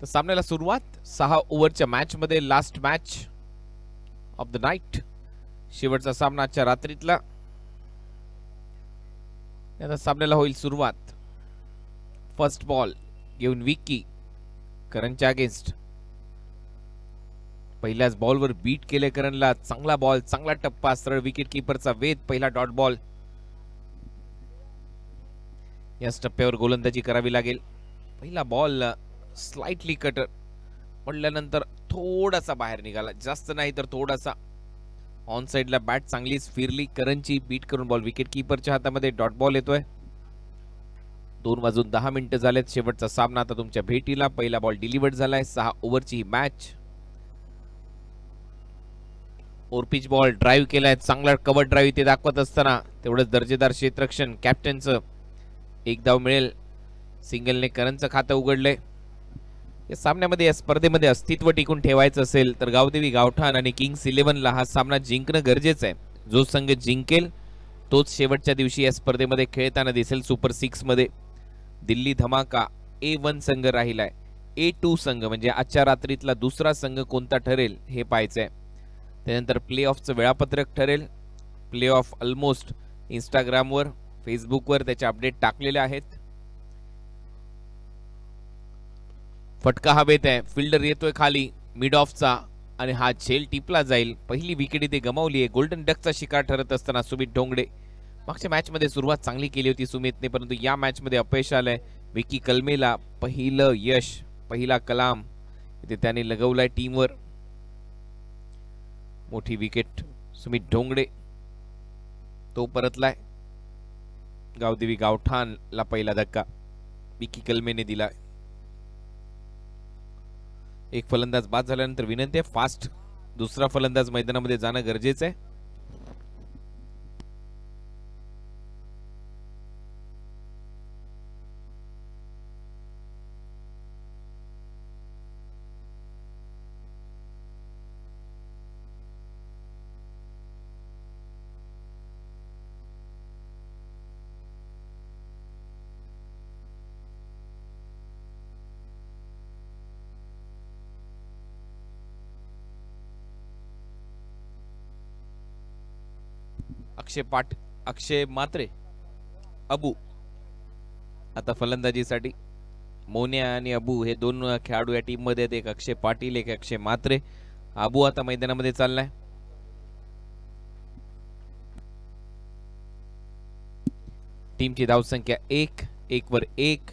तर सामन्याला सुरुवात 6 ओव्हरच्या मॅच मध्ये last match of the night, शेवटचा सामना आजच्या रात्रीतला. आता सामन्याला होईल सुरुवात. फर्स्ट बॉल घेऊन विकी करणच्या अगेन्स्ट. पहिल्याच बॉलवर बीट केले करणला. चांगला बॉल, चांगला टप्पा, सरळ विकेट किपरचा वेध. पहिला डॉट बॉल. याच टप्प्यावर गोलंदाजी करावी लागेल. पहिला बॉल स्लाइटली कटर पडल्यानंतर थोडासा बाहेर निघाला, जास्त नाही तर थोडासा. ऑन साइडला बॅट चांगलीच फिरली करणची. बीट करून बॉल विकेट किपरच्या हातामध्ये. डॉट बॉल येतोय. 2:10 झालेत. शेवटचा सामना आता तुमच्या भेटीला. पहिला बॉल डिलिव्हर्ड झालाय. 6 ओव्हरची ही मॅच. ओरपिच बॉल ड्राईव्ह केलाय. चांगला कव्हर ड्राईव्ह ते दाखवत असताना तेवढंच दर्जेदार क्षेत्ररक्षण कॅप्टनचं. एक धाव मिळेल. सिंगलने करणचं खातं उघडलंय. या सामन्यामध्ये, या स्पर्धेमध्ये अस्तित्व टिकून ठेवायचं असेल तर गावदेवी गावठाण आणि किंग्स 11ला हा सामना जिंकणं गरजेचं आहे. जो संघ जिंकेल तोच शेवटच्या दिवशी या स्पर्धेमध्ये खेळताना दिसेल. सुपर 6 मध्ये दिल्ली धमाका A1 संघ राहिलाय. A2 संघ म्हणजे आजच्या रात्रीतला दुसरा संघ कोणता ठरेल हे पाहायचंय. त्यानंतर प्ले ऑफचं वेळापत्रक ठरेल. प्ले ऑफ ऑलमोस्ट इंस्टाग्रामवर, फेसबुकवर त्याचे अपडेट टाकलेले आहेत. फटका हवेत आहे. फिल्डर येतोय खाली मिड ऑफचा आणि हा झेल टिपला जाईल. पहिली विकेट इथे गमावली आहे. गोल्डन डकचा शिकार ठरत असताना सुमित ढोंगडे. मागच्या मॅच मध्ये सुरुवात चांगली केली होती सुमितने, परंतु या मॅच मध्ये अपयश आलंय. विकी कलमेला पहिलं यश, पहिला कलाम इथे त्याने लगवलाय टीमवर. मोठी विकेट सुमित ढोंगडे. तो परतलाय. गावदेवी गावठाणला पहिला धक्का विकी कलमेने दिलाय. एक फलंदाज बाद झाल्यानंतर विनंती आहे फास्ट दुसरा फलंदाज मैदानामध्ये जाणं गरजेचं आहे. अक्षय मात्रे, अबू आता फलंदाजीसाठी. मोन्या आणि अबू हे दोन खेळाडू या टीम मध्ये आहेत. एक अक्षय पाटील, एक अक्षय मात्रे. अबू आता मैदानामध्ये चाललाय. टीमची धावसंख्या 1 वर 1.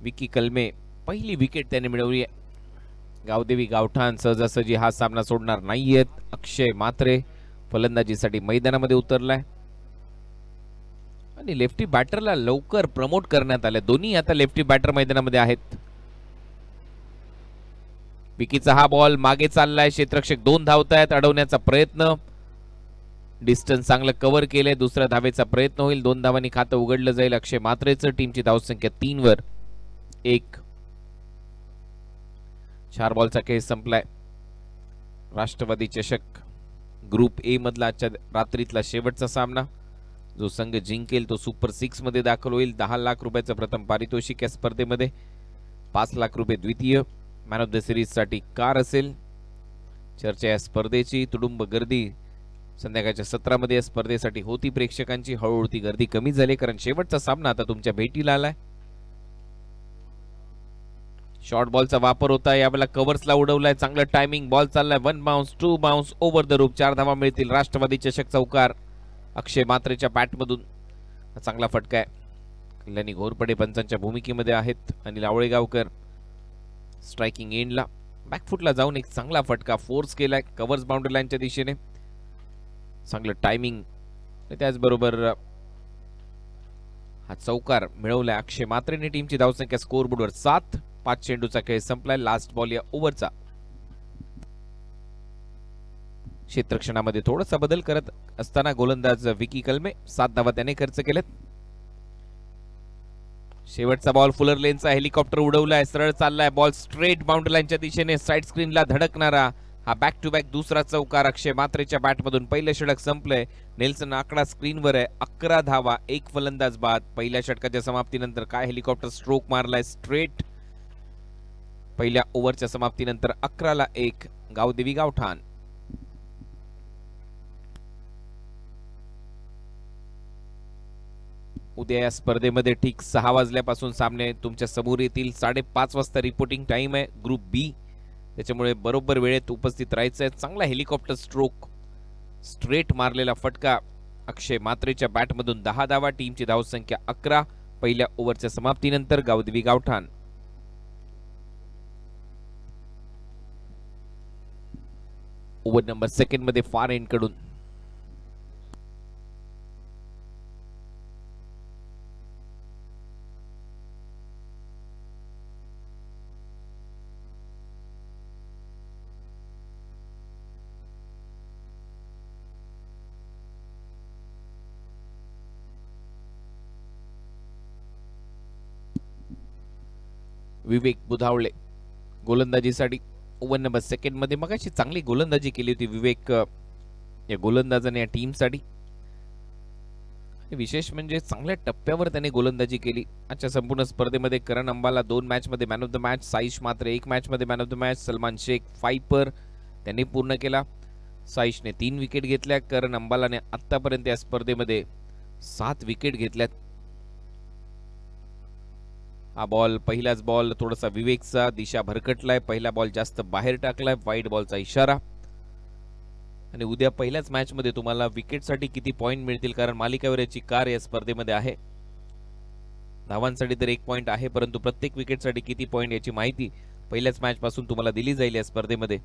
विकी कलमे पहिली विकेट त्याने मिळवली आहे. गावदेवी गावठाण सहजासहजी हा सामना सोडणार नाहीयेत. अक्षय मात्रे फलंदाजीसाठी मैदानामध्ये उतरलाय आणि लेफ्टी बॅटरला लवकर प्रमोट करण्यात आले. दोन्ही आता लेफ्टी बॅटर मैदानामध्ये आहेत. विकीचा हा बॉल मागे चाललाय. क्षेत्ररक्षक 2 धावतायत. अडवण्याचा प्रयत्न. डिस्टन्स चांगलं कव्हर केलंय. दुसऱ्या धावेचा प्रयत्न होईल. 2 धावांनी खातं उघडलं जाईल अक्षय मात्रेचं. टीमची धावसंख्या 3 वर 1. 4 बॉलचा खेळ संपलाय. राष्ट्रवादी चषक ग्रुप ए मधला आजच्या रात्रीतला शेवटचा सामना. जो संघ जिंकेल तो सुपर 6 मध्ये दाखल होईल. 10 लाख रुपयाचं प्रथम पारितोषिक या स्पर्धेमध्ये. 5 लाख रुपये द्वितीय. मॅन ऑफ द सिरीज साठी कार असेल. चर्चा या स्पर्धेची. तुडुंब गर्दी संध्याकाळच्या सत्रामध्ये या स्पर्धेसाठी होती प्रेक्षकांची. हळूहळू ती गर्दी कमी झाली कारण शेवटचा सामना आता तुमच्या भेटीला आलाय. शॉर्ट बॉलचा वापर होता. यावेळेला कव्हर्सला उडवलाय. चांगलं टायमिंग. बॉल चाललाय. 1 बाउन्स 2 बाउन्स ओव्हर द रूप. 4 धावा मिळतील. राष्ट्रवादी चषक चौकार अक्षय मात्रेच्या बॅटमधून. चांगला फटका आहे. कल्याणी घोरपडे पंचांच्या भूमिकेमध्ये आहेत. अनिल आवळेगावकर स्ट्रायकिंग एंडला. बॅकफुटला जाऊन एक चांगला फटका फोर्स केलाय. कव्हर्स बाउंड्री लाईनच्या दिशेने. चांगलं टायमिंग. त्याचबरोबर हा चौकार मिळवलाय अक्षय मात्रेने. टीमची धावसंख्या स्कोअरबोर्डवर 7. 5 चेंडूचा खेळ संपलाय. लास्ट बॉल या ओव्हरचा. क्षेत्ररक्षणामध्ये थोडासा बदल करत असताना गोलंदाज विकी कलमे 7 धावा त्याने खर्च केलेत. शेवटचा बॉल फुलर लेनचा. हेलिकॉप्टर उडवलाय. सरळ चाललाय. बॉल स्ट्रेट बाउंड्री लाईनच्या दिशेने. साइड स्क्रीनला धडकणारा हा बॅक टू बॅक दुसरा चौकार अक्षय मात्रेच्या बॅटमधून. पहिलं षटक संपलंय. नेल्सन आकडा स्क्रीनवर आहे. 11 धावा. 1 फलंदाज बाद. पहिल्या षटकाच्या समाप्तीनंतर काय हेलिकॉप्टर स्ट्रोक मारलाय स्ट्रेट पहिल्या ओव्हरच्या समाप्तीनंतर 11-1 गावदेवी गावठाण. उद्या या स्पर्धेमध्ये ठीक 6 वाजल्यापासून सामने तुमच्या समोर येतील. 5:30 वाजता रिपोर्टिंग टाइम आहे ग्रुप बी, त्याच्यामुळे बरोबर वेळेत उपस्थित राहायचं आहे. चांगला हेलिकॉप्टर स्ट्रोक, स्ट्रेट मारलेला फटका अक्षय मात्रेच्या बॅटमधून 10 धावा. टीमची धावसंख्या 11 पहिल्या ओव्हरच्या समाप्तीनंतर गावदेवी गावठाण. ओव्हर नंबर सेकंड मध्ये फार एंड कडून विवेक बुधावळे गोलंदाजीसाठी. ओव्हर नंबर सेकंड मध्ये मगाशी चांगली गोलंदाजी केली होती विवेक या गोलंदाजाने या टीमसाठी. विशेष म्हणजे चांगल्या टप्प्यावर त्याने गोलंदाजी केली. आजच्या संपूर्ण स्पर्धेमध्ये करण अंबाला 2 मॅच मध्ये man of the match, Saish मात्र 1 मॅच मध्ये man of the match, Salman Shaikh 5 पर त्यांनी पूर्ण केला. साईशने 3 विकेट घेतल्या. करण अंबालाने आतापर्यंत या स्पर्धेमध्ये 7 विकेट घेतल्यात. हा बॉल पहिलाच बॉल थोडासा विवेकचा दिशा भरकटलाय. पहिला बॉल जास्त बाहेर टाकलाय, वाईड बॉलचा इशारा. आणि उद्या पहिल्याच मॅच मध्ये तुम्हाला विकेटसाठी किती पॉइंट मिळतील, कारण मालिकावीराची कार या स्पर्धेमध्ये आहे. धावांसाठी तर 1 पॉइंट आहे, परंतु प्रत्येक विकेटसाठी किती पॉइंट याची माहिती पहिल्याच मॅच पासून तुम्हाला दिली जाईल या स्पर्धेमध्ये.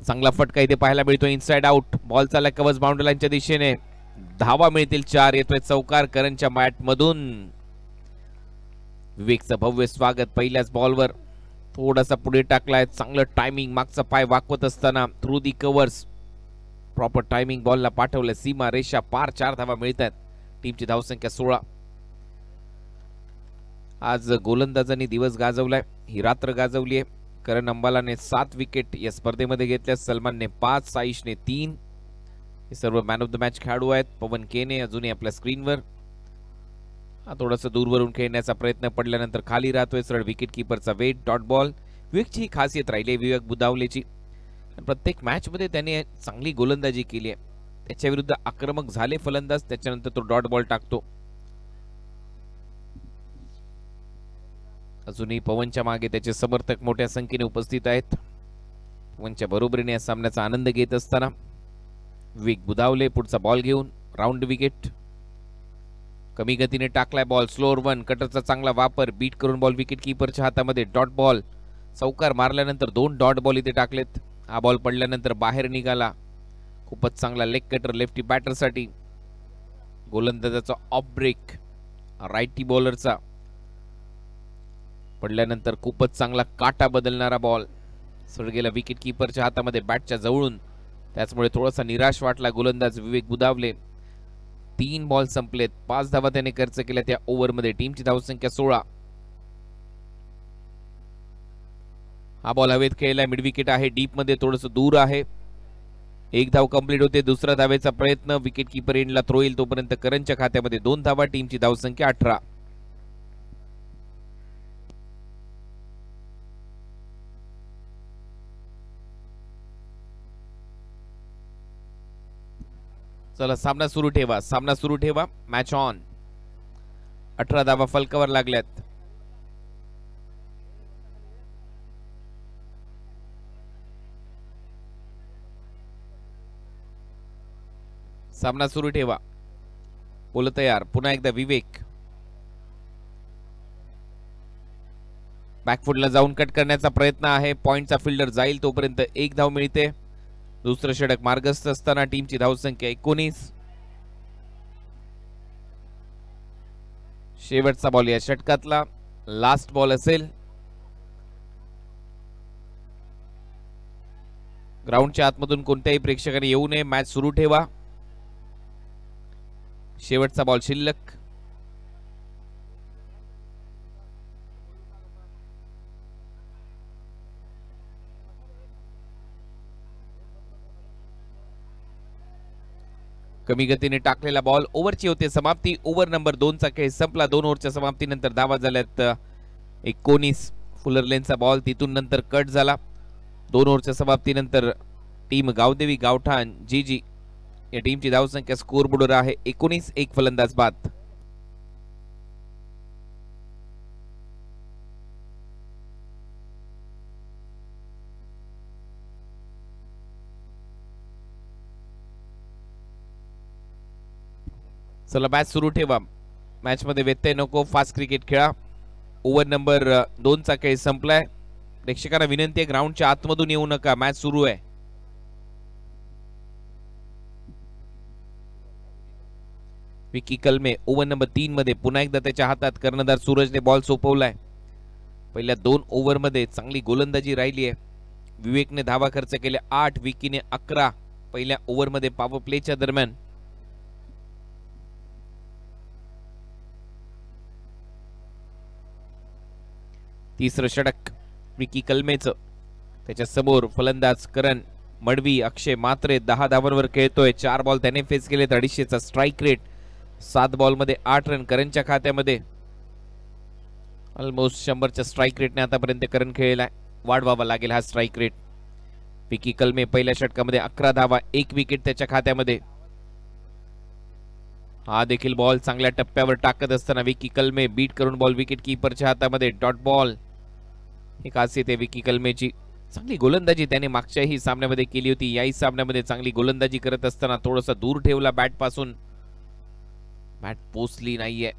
चांगला फटका इथे पाहायला मिळतो, इनसाइड आउट. बॉल चालला कव्हर्स बाउंड्री लाईनच्या दिशेने. धावा मिळतील 4. येतोय चौकार करणच्या बॅट मधून. विवेकचं भव्य स्वागत पहिल्याच बॉलवर. थोडासा पुढे टाकलाय, चांगलं टायमिंग, मागचा पाय वाकवत असताना through the covers proper timing बॉलला पाठवलं. सीमा रेषा पार 4 धावा मिळतात. टीमची धावसंख्या 16. आज गोलंदाजांनी दिवस गाजवलाय, ही रात्र गाजवली आहे. करण अंबालाने 7 विकेट या स्पर्धेमध्ये घेतल्या. सलमानने 5, साईशने 3. हे सर्व मॅन ऑफ द मॅच खेळाडू आहेत. पवन केने अजूनही आपल्या स्क्रीनवर. हा थोडासा दूरवरून खेळण्याचा प्रयत्न पडल्यानंतर खाली राहतोय. सरळ विकेट किपरचा वेट, डॉट बॉल. विवेकची ही खासियत राहिली आहे विवेक बुधावलेची. प्रत्येक मॅच मध्ये त्याने चांगली गोलंदाजी केली आहे. त्याच्या विरुद्ध आक्रमक झाले फलंदाज, त्याच्यानंतर तो डॉट बॉल टाकतो. अजूनही पवनच्या मागे त्याचे समर्थक मोठ्या संख्येने उपस्थित आहेत. पवनच्या बरोबरीने या सामन्याचा आनंद घेत असताना विवेक बुधावले पुढचा बॉल घेऊन राऊंड विकेट. कमी गतीने टाकलाय बॉल, स्लोअर 1. कटरचा चांगला वापर, बीट करून बॉल विकेट किपरच्या हातामध्ये. डॉट बॉल, चौकार मारल्यानंतर 2 डॉट बॉल इथे टाकलेत. हा बॉल पडल्यानंतर बाहेर निघाला. खूपच चांगला लेग कटर लेफ्टी बॅटरसाठी. गोलंदाजाचा ऑफ ब्रेक राईटी बॉलरचा पडल्यानंतर खूपच चांगला काटा बदलणारा बॉल सरळ गेला विकेट किपरच्या हातामध्ये बॅटच्या जवळून. त्याचमुळे थोडासा निराश वाटला गोलंदाज विवेक बुधावले. 3 बॉल संपलेत, 5 धावा त्याने खर्च केल्या त्या ओव्हरमध्ये. टीमची धावसंख्या 16. हा बॉल हवेत खेळलाय, मिड विकेट आहे, डीप मध्ये थोडंसं दूर आहे. 1 धाव कंप्लीट होते. दुसरा धावेचा प्रयत्न, विकेट किपर एंडला थ्रो येईल तोपर्यंत करणच्या खात्यामध्ये 2 धावा. टीमची धावसंख्या 18. चला सामना सुरू ठेवा, सामना सुरू ठेवा. Match on. 18 धावा फलकावर लागल्यात. सामना सुरू ठेवा. बोल तयार. पुन्हा एकदा विवेक. बॅकफुटला जाऊन कट करण्याचा प्रयत्न आहे. पॉइंटचा फिल्डर जाईल तोपर्यंत 1 धाव मिळते. दुसरं षटक मार्गस्थ असताना टीमची धावसंख्या 19. शेवटचा बॉल या षटकातला लास्ट बॉल असेल. ग्राउंडच्या आतमधून कोणत्याही प्रेक्षकाने येऊ नये. मॅच सुरू ठेवा. शेवटचा बॉल शिल्लक. कमी गतीने टाकलेला बॉल, ओव्हरची होते समाप्ती. ओव्हर नंबर 2 चा खेळ संपला. 2 ओव्हरच्या समाप्तीनंतर धावा झाल्यात 19. फुलर लेनचा बॉल तिथून नंतर कट झाला. 2 ओव्हरच्या समाप्तीनंतर टीम गावदेवी गावठाण जी या टीमची धावसंख्या स्कोर बोर्डवर आहे 19. एक फलंदाज बाद. चला मॅच सुरू ठेवा. मॅच मध्ये व्यत्यय नको, फास्ट क्रिकेट खेळा. ओव्हर नंबर 2 चा खेळ संपलाय. प्रेक्षकांना विनंती आहे ग्राउंडच्या आतमधून येऊ नका, मॅच सुरू आहे. विकी कलमे ओव्हर नंबर 3 मध्ये पुन्हा एकदा त्याच्या हातात कर्णधार सूरजने बॉल सोपवलाय. पहिल्या 2 ओव्हर मध्ये चांगली गोलंदाजी राहिली आहे. विवेकने धावा खर्च केले 8, विकीने 11 पहिल्या ओव्हर मध्ये पॉवर प्लेच्या दरम्यान. तिसरं षटक विकी कलमेचं. त्याच्या समोर फलंदाज करण मडवी, अक्षय मात्रे 10 धावांवर खेळतोय. 4 बॉल त्याने फेस केले. 250चा स्ट्राईक रेट. 7 बॉल मध्ये 8 रन करणच्या खात्यामध्ये. ऑलमोस्ट 100च्या स्ट्राईक रेटने आतापर्यंत करण खेळलाय. वाढवावा लागेल हा स्ट्राईक रेट. विकी कलमे पहिल्या षटकामध्ये 11 धावा, 1 विकेट त्याच्या खात्यामध्ये. हा देखील बॉल चांगल्या टप्प्यावर टाकत असताना विकी कलमे बीट करून बॉल विकेट कीपरच्या हातामध्ये. डॉट बॉल ही खासियत आहे विकी कलमेची. चांगली गोलंदाजी त्याने मागच्याही सामन्यामध्ये केली होती. याही सामन्यामध्ये चांगली गोलंदाजी करत असताना थोडासा दूर ठेवला बॅट पासून. बॅट पोचली नाहीये,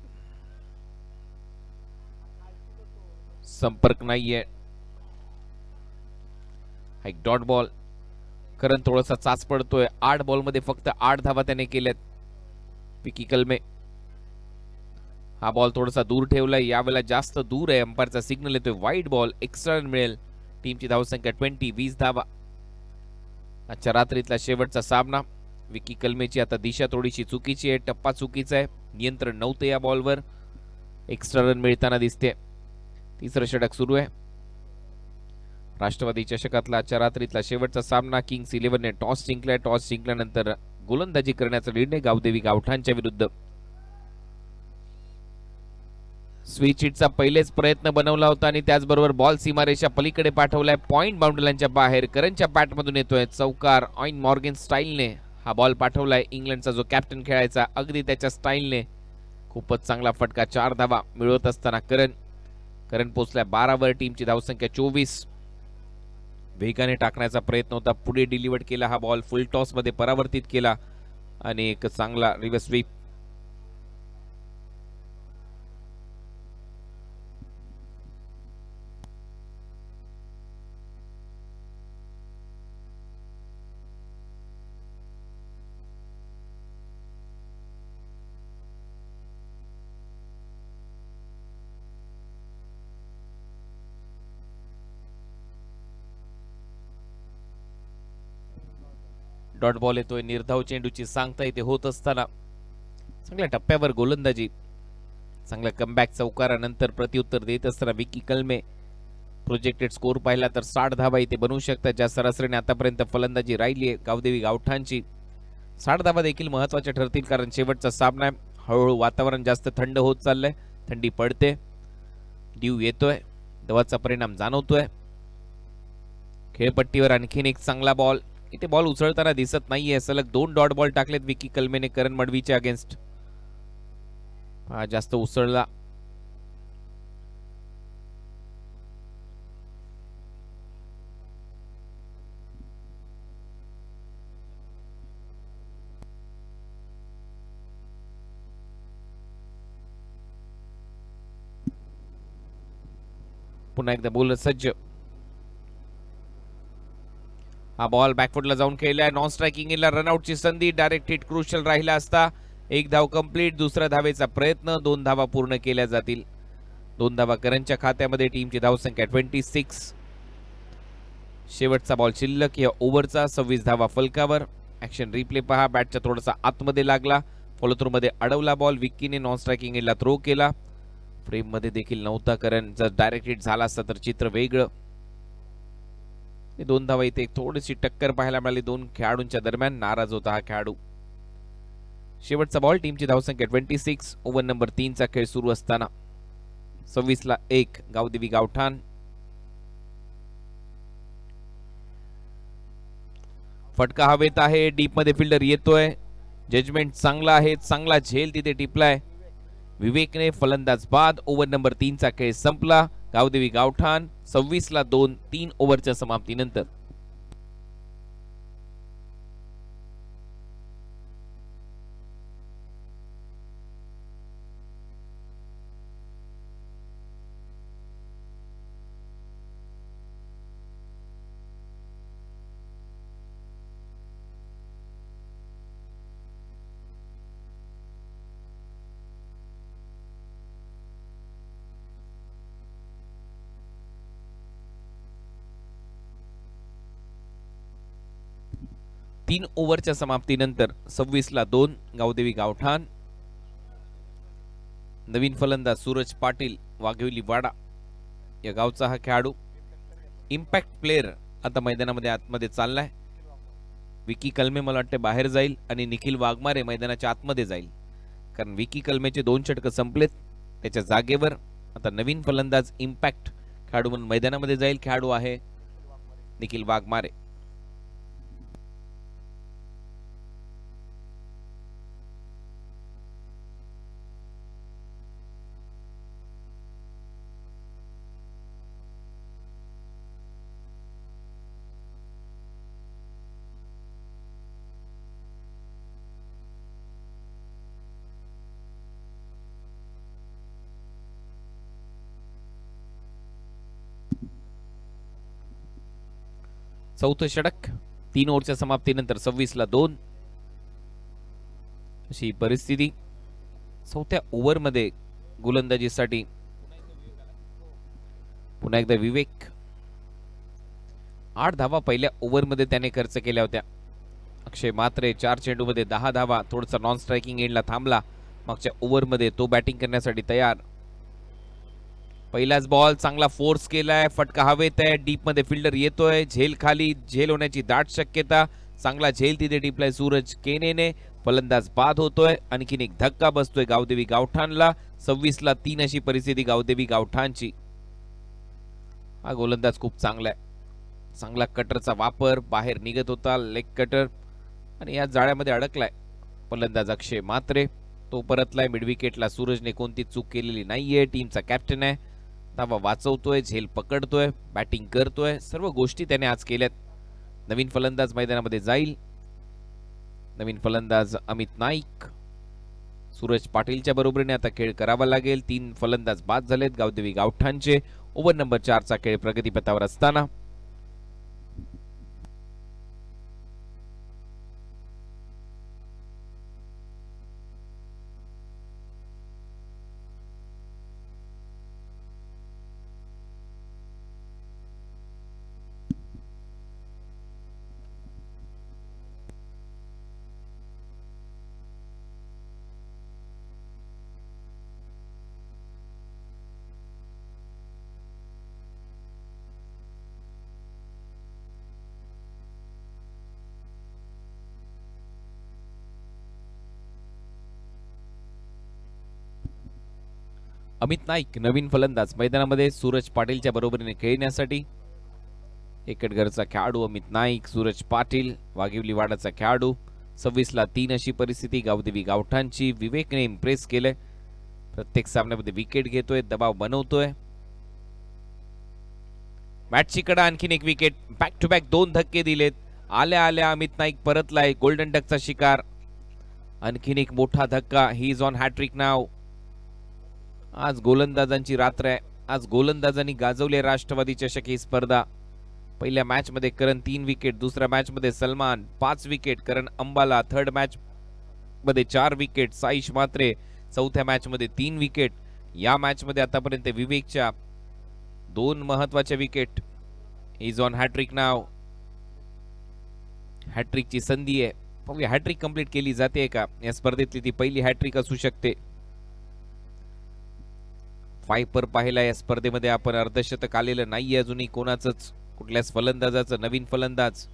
संपर्क नाहीये. एक डॉट बॉल. करण थोडासा चाच पडतोय. 8 बॉल मध्ये फक्त 8 धावा त्याने केल्यात. विकी कलमे हा बॉल थोडासा दूर ठेवलाय. यावेळेला जास्त दूर आहे. अंपायरचा सिग्नल येतोय वाईड बॉल. एक्स्ट्रा रन मिळेल. टीमची धावसंख्या 20 धावा. आजच्या रात्रीतला शेवटचा सामना. विकी कलमेची आता दिशा थोडीशी चुकीची आहे. टप्पा चुकीचा आहे. नियंत्रण नव्हतं या बॉलवर. एक्स्ट्रा रन मिळताना दिसते. तिसरं षटक सुरू आहे. राष्ट्रवादी चषकातला आजच्या रात्रीतला शेवटचा सामना. किंग्स 11ने टॉस जिंकलाय. टॉस जिंकल्यानंतर गोलंदाजी करण्याचा निर्णय गावदेवी गावठाणच्या विरुद्ध. स्विच हिटचा पहिलेच प्रयत्न बनवला होता आणि त्याचबरोबर बॉल सीमारेषा पलीकडे पाठवलाय. पॉइंट बाउंड्री लाईनच्या बाहेर करणच्या बॅटमधून येतोय चौकार. ऑइन मॉर्गन स्टाईलने हा बॉल पाठवलाय. इंग्लंडचा जो कॅप्टन खेळायचा अगदी त्याच्या स्टाईलने खूपच चांगला फटका. 4 धावा मिळवत असताना करण पोचलाय 12 वर. टीमची धावसंख्या 24. वेगाने टाकण्याचा प्रयत्न होता. पुढे डिलिव्हर्ड केला हा बॉल. फुल टॉस मध्ये परावर्तित केला आणि एक चांगला रिव्हर्स स्वीप. डॉट बॉल येतोय. निर्धाव चेंडूची सांगता इथे होत असताना चांगल्या टप्प्यावर गोलंदाजी. चांगला कमबॅक चौकारानंतर प्रत्युत्तर देत असताना विकी कलमे. प्रोजेक्टेड स्कोर पाहिला तर 60 धावा इथे बनवू शकतात. ज्या सरासरीने आतापर्यंत फलंदाजी राहिली आहे गावदेवी गावठाणची. 60 धावा देखील महत्वाच्या ठरतील कारण शेवटचा सामना आहे. हळूहळू वातावरण जास्त थंड होत चाललंय. थंडी पडते. ड्यू येतोय. दवाचा परिणाम जाणवतोय. खेळपट्टीवर आणखीन एक चांगला बॉल. इथे बॉल उचलताना दिसत नाहीये. सलग 2 डॉट बॉल टाकलेत विकी कलमेने करण मडवीच्या अगेन्स्ट. हा जास्त उसळला. पुन्हा एकदा बॉलर सज्ज. हा बॉल बॅकफुटला जाऊन खेळलाय. नॉन स्ट्रायकिंग ला रनआउटची संधी. डायरेक्ट हिट क्रुशियल राहिला असता. 1 धाव कंप्लीट. दुसऱ्या धावेचा प्रयत्न. 2 धावा पूर्ण केल्या जातील. 2 धावा करणच्या खात्यामध्ये. टीमची धावसंख्या 26. शेवटचा बॉल शिल्लक या ओव्हरचा. 26 धावा फलकावर. ऍक्शन रिप्ले पहा. बॅटच्या थोडासा आतमध्ये लागला. फॉलो थ्रू मध्ये अडवला बॉल. विक्कीने नॉन स्ट्रायकिंग ला थ्रो केला. फ्रेम मध्ये देखील नव्हता करण. जर डायरेक्ट हिट झाला असता तर चित्र वेगळं. 2 धावा इथे थोडीशी टक्कर पाहायला मिळाली. 2 खेळाडूंच्या दरम्यान. नाराज होता हा खेळाडू. शेवटचा बॉल, टीमची धावसंख्या 26, ओव्हर नंबर 3 चा खेळ सुरू असताना 26 ला 1 गावदेवी गावठाण. फटका हवेत आहे, डीप मध्ये फिल्डर येतोय. जजमेंट चांगला आहे, चांगला झेल तिथे टिपलाय विवेकने. फलंदाज बाद. ओव्हर नंबर 3 चा खेळ संपला. गावदेवी गावठाण 26 ला 2, 3 ओव्हरच्या समाप्तीनंतर. तीन ओव्हरच्या समाप्तीनंतर 26 ला 2 गावदेवी गावठाण. नवीन फलंदाज सूरज पाटील, वाघिवली वाडा या गावचा हा खेळाडू. इम्पॅक्ट प्लेयर आता मैदानामध्ये आतमध्ये चाललाय. विकी कलमे मला वाटते बाहेर जाईल आणि निखिल वाघमारे मैदानाच्या आतमध्ये जाईल, कारण विकी कलमेचे 2 षटक संपलेत. त्याच्या जागेवर आता नवीन फलंदाज इम्पॅक्ट खेळाडू म्हणून मैदानामध्ये जाईल. खेळाडू आहे निखिल वाघमारे. चौथं षटक 3 ओव्हरच्या समाप्तीनंतर 26 ला 2 अशी परिस्थिती. चौथ्या ओव्हरमध्ये गोलंदाजीसाठी पुन्हा एकदा विवेक. 8 धावा पहिल्या ओव्हरमध्ये त्याने खर्च केल्या होत्या. अक्षय मात्रे 4 चेंडूमध्ये 10 धावा, थोडासा नॉन स्ट्रायकिंग एंडला थांबला. मागच्या ओव्हरमध्ये तो बॅटिंग करण्यासाठी तयार. पहिलाच बॉल चांगला फोर्स केलाय, फटका हवेत आहे, डीप मध्ये फिल्डर येतोय. झेल खाली, झेल होण्याची दाट शक्यता. चांगला झेल तिथे टिपलाय सूरज केनेने. फलंदाज बाद होतोय. आणखीन एक धक्का बसतोय गावदेवी गावठाणला. 26 ला 3 अशी परिस्थिती गावदेवी गावठाणची. हा गोलंदाज खूप चांगला आहे. चांगला कटरचा वापर, बाहेर निघत होता लेग कटर आणि या जाळ्यामध्ये अडकलाय. फलंदाज अक्षय मात्रे, तो परतलाय मिड विकेटला. सूरजने कोणती चूक केलेली नाहीये. टीमचा कॅप्टन आहे. धावा वाचवतोय, झेल पकडतोय, बॅटिंग करतोय, सर्व गोष्टी त्याने आज केल्यात. नवीन फलंदाज मैदानामध्ये जाईल. नवीन फलंदाज अमित नाईक. सूरज पाटीलच्या बरोबरीने आता खेळ करावा लागेल. 3 फलंदाज बाद झालेत गावदेवी गावठाणचे. ओव्हर नंबर 4 चा खेळ प्रगतीपथावर असताना अमित नाईक नवीन फलंदाज मैदानामध्ये सूरज पाटीलच्या बरोबरीने खेळण्यासाठी. एकटघरचा खेळाडू अमित नाईक, सूरज पाटील वाघिवली वाडाचा खेळाडू. 26 ला 3 अशी परिस्थिती गावदेवी गावठाणची. विवेकने इम्प्रेस केलंय. प्रत्येक सामन्यामध्ये विकेट घेतोय, दबाव बनवतोय. मॅचची कडा आणखीन एक विकेट. बॅक टू बॅक 2 धक्के दिलेत. आल्या आल्या अमित नाईक परतलाय. गोल्डन डकचा शिकार. आणखीन एक मोठा धक्का. ही इज ऑन हॅट्रिक नाव. आज गोलंदाजांची रात्र आहे. आज गोलंदाजांनी गाजवले राष्ट्रवादी चषक ही स्पर्धा. पहिल्या मॅच मध्ये करण 3 विकेट, दुसऱ्या मॅच मध्ये Salman 5 wicket, Karan Ambala third match मध्ये 4 विकेट, साईश मात्रे चौथ्या मॅच मध्ये 3 विकेट. या मॅच मध्ये आतापर्यंत विवेकच्या 2 महत्वाच्या विकेट. इज ऑन हॅट्रिक नाव. हॅट्रिकची संधी आहे. पाहूया हॅट्रिक कंप्लीट केली जाते का. या स्पर्धेतली ती पहिली हॅट्रिक असू शकते. 5 पर पाहिला या स्पर्धेमध्ये आपण. अर्धशतक आलेलं नाहीये अजूनही कोणाचंच, कुठल्याच फलंदाजाचं. नवीन फलंदाज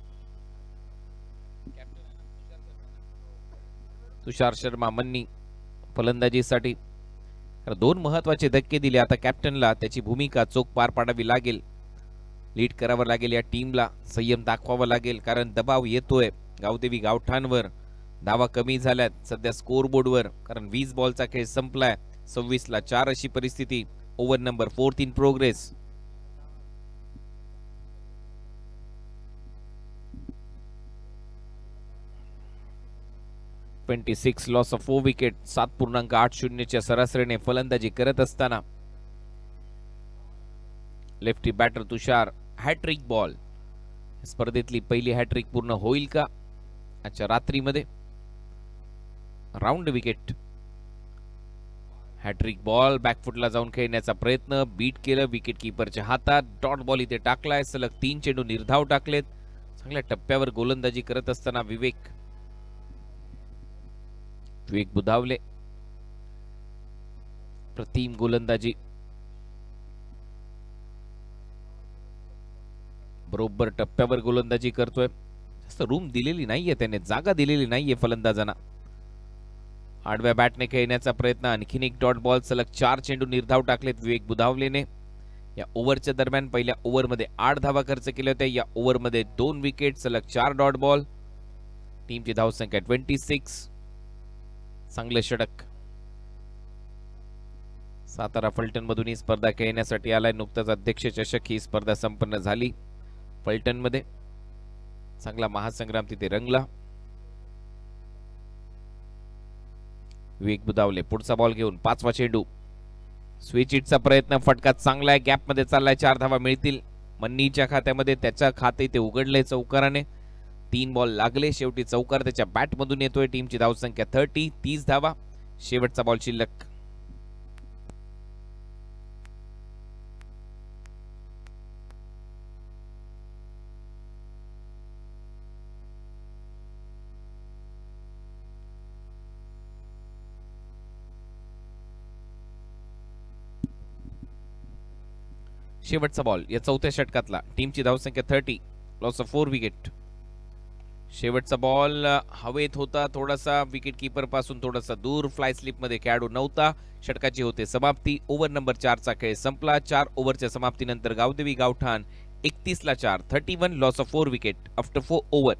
तुषार शर्मा मन्नी फलंदाजीसाठी. दोन महत्वाचे धक्के दिले. आता कॅप्टनला त्याची भूमिका चोख पार पाडावी लागेल. लीड करावं लागेल. या टीमला संयम दाखवावा लागेल, कारण दबाव येतोय गावदेवी गावठाणवर. धावा कमी झाल्यात सध्या स्कोर बोर्डवर, कारण 20 बॉलचा खेळ संपलाय. 26 ला 4 अशी परिस्थिती. Over number 4 in progress. (26) loss of 4 wicket. 7.80 च्या सरासरीने फलंदाजी करत असताना lefty batter Tushar. Hat-trick ball. स्पर्धेतली पहिली हॅट्रिक पूर्ण होईल का आजच्या रात्रीमध्ये? Round wicket. Hat-trick ball. बॅकफुटला जाऊन खेळण्याचा प्रयत्न. बीट केलं विकेट किपरच्या हातात. डॉट बॉल इथे टाकलाय. सलग 3 चेंडू निर्धाव टाकलेत. चांगल्या टप्प्यावर गोलंदाजी करत असताना विवेक बुधावले. प्रतिम गोलंदाजी. बरोबर टप्प्यावर गोलंदाजी करतोय. जास्त रूम दिलेली नाहीये त्याने, जागा दिलेली नाहीये फलंदाजांना. आडव्या बॅटने खेळण्याचा प्रयत्न. आणखीन एक डॉट बॉल. सलग 4 चेंडू निर्धाव टाकलेत विवेक बुधावलेने. या ओव्हरच्या दरम्यान पहिल्या ओव्हरमध्ये 8 धावा खर्च केल्या होत्या. या ओव्हरमध्ये 2 विकेट, सलग 4 डॉट बॉल. टीमची धावसंख्या 26. चांगले षटक. सातारा फलटण मधून ही स्पर्धा खेळण्यासाठी आलाय. नुकताच अध्यक्ष चषक ही स्पर्धा संपन्न झाली फलटण मध्ये. चांगला महासंग्राम तिथे रंगला. विवेक बुधावले पुढचा बॉल घेऊन 5वा चेंडू. स्विच हिटचा प्रयत्न. फटका चांगला आहे. गॅप मध्ये चाललाय. 4 धावा मिळतील मन्नीच्या खात्यामध्ये. त्याच्या खाते ते उघडले चौकाराने. 3 बॉल लागले. शेवटी चौकार त्याच्या बॅट मधून येतोय. टीमची धावसंख्या 30 धावा. शेवटचा बॉल शिल्लक. शेवटचा बॉल या चौथ्या षटकातला. टीमची धावसंख्या 30. Loss of 4 wicket. शेवटचा बॉल हवेत होता. थोडासा विकेट कीपर पासून थोडासा दूर. फ्लाय स्लिप मध्ये खेळाडू नव्हता. षटकाची होते समाप्ती. ओव्हर नंबर 4 चा खेळ संपला. 4 ओव्हरच्या समाप्तीनंतर गावदेवी गावठाण 31 ला 4. 31 loss of 4 wicket after 4 over.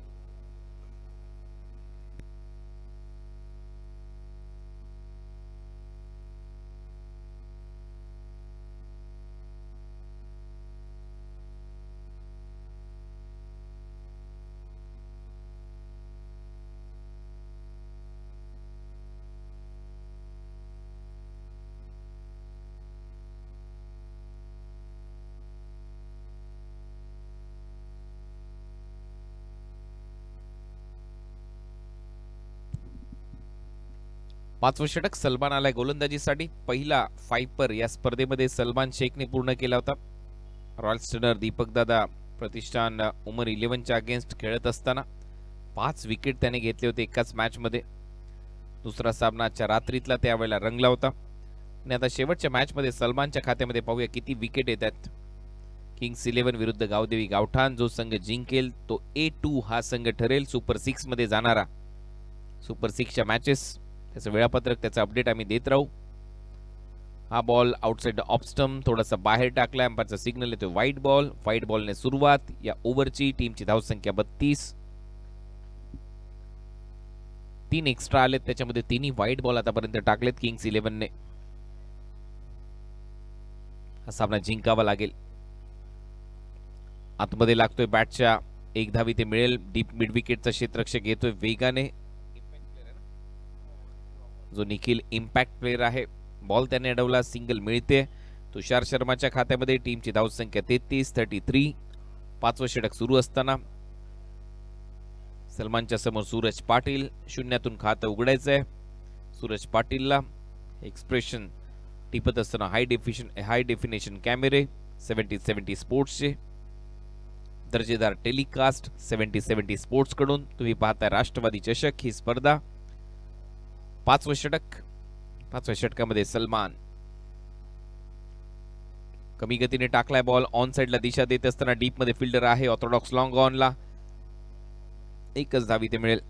पाचवं षटक. सलमान आलाय गोलंदाजीसाठी. पहिला 5 पर या स्पर्धेमध्ये सलमान शेखने पूर्ण केला होता. रॉयल स्टनर दीपक दादा प्रतिष्ठान उमर 11च्या अगेन्स्ट खेळत असताना 5 विकेट त्याने घेतले होते एकाच मॅच मध्ये. दुसरा सामना आजच्या रात्रीतला त्यावेळेला रंगला होता. आणि आता शेवटच्या मॅच मध्ये सलमानच्या खात्यामध्ये पाहूया किती विकेट येतात. किंग्स 11 विरुद्ध गावदेवी गावठाण. जो संघ जिंकेल तो A2 हा संघ ठरेल सुपर 6 मध्ये जाणारा. सुपर 6च्या मॅचेस त्याचं वेळापत्रक त्याचं अपडेट आम्ही देत राहू. हा बॉल आउटसाइड ऑफ स्टंप थोडासा बाहेर टाकला. अंपायरचा सिग्नल येतो वाईट बॉल. व्हाईट बॉलने सुरुवात या ओव्हरची. टीमची धावसंख्या 32. 3 एक्स्ट्रा आलेत. त्याच्यामध्ये 3ही व्हाईट बॉल आतापर्यंत टाकलेत किंग्स 11ने. हा सामना जिंकावा लागेल. आतमध्ये लागतोय बॅटच्या. 1 धाव इथे मिळेल. डीप मिड विकेटचा क्षेत्ररक्षक येतोय वेगाने. जो निखिल इम्पॅक्ट प्लेयर आहे. बॉल त्याने अडवला. सिंगल मिळते तुषार शर्माच्या खात्यामध्ये. टीमची धावसंख्या 33. 5वं षटक सुरू असताना सलमानच्या समोर सूरज पाटील. शून्यातून खातं उघडायचंय सूरज पाटीलला. एक्सप्रेशन टिपत असताना हाय डेफिनेशन कॅमेरे 70-70 स्पोर्ट्सचे. दर्जेदार टेलिकास्ट 70-70 स्पोर्ट्स कडून. तुम्ही पाहताय राष्ट्रवादी चषक ही स्पर्धा. 5वं षटक. 5व्या षटकामध्ये सलमान कमी गतीने टाकलाय बॉल. ऑन साइडला दिशा देत असताना डीप मध्ये फिल्डर आहे ऑर्थोडॉक्स लॉंग ऑनला. एकच धाव इथे मिळेल.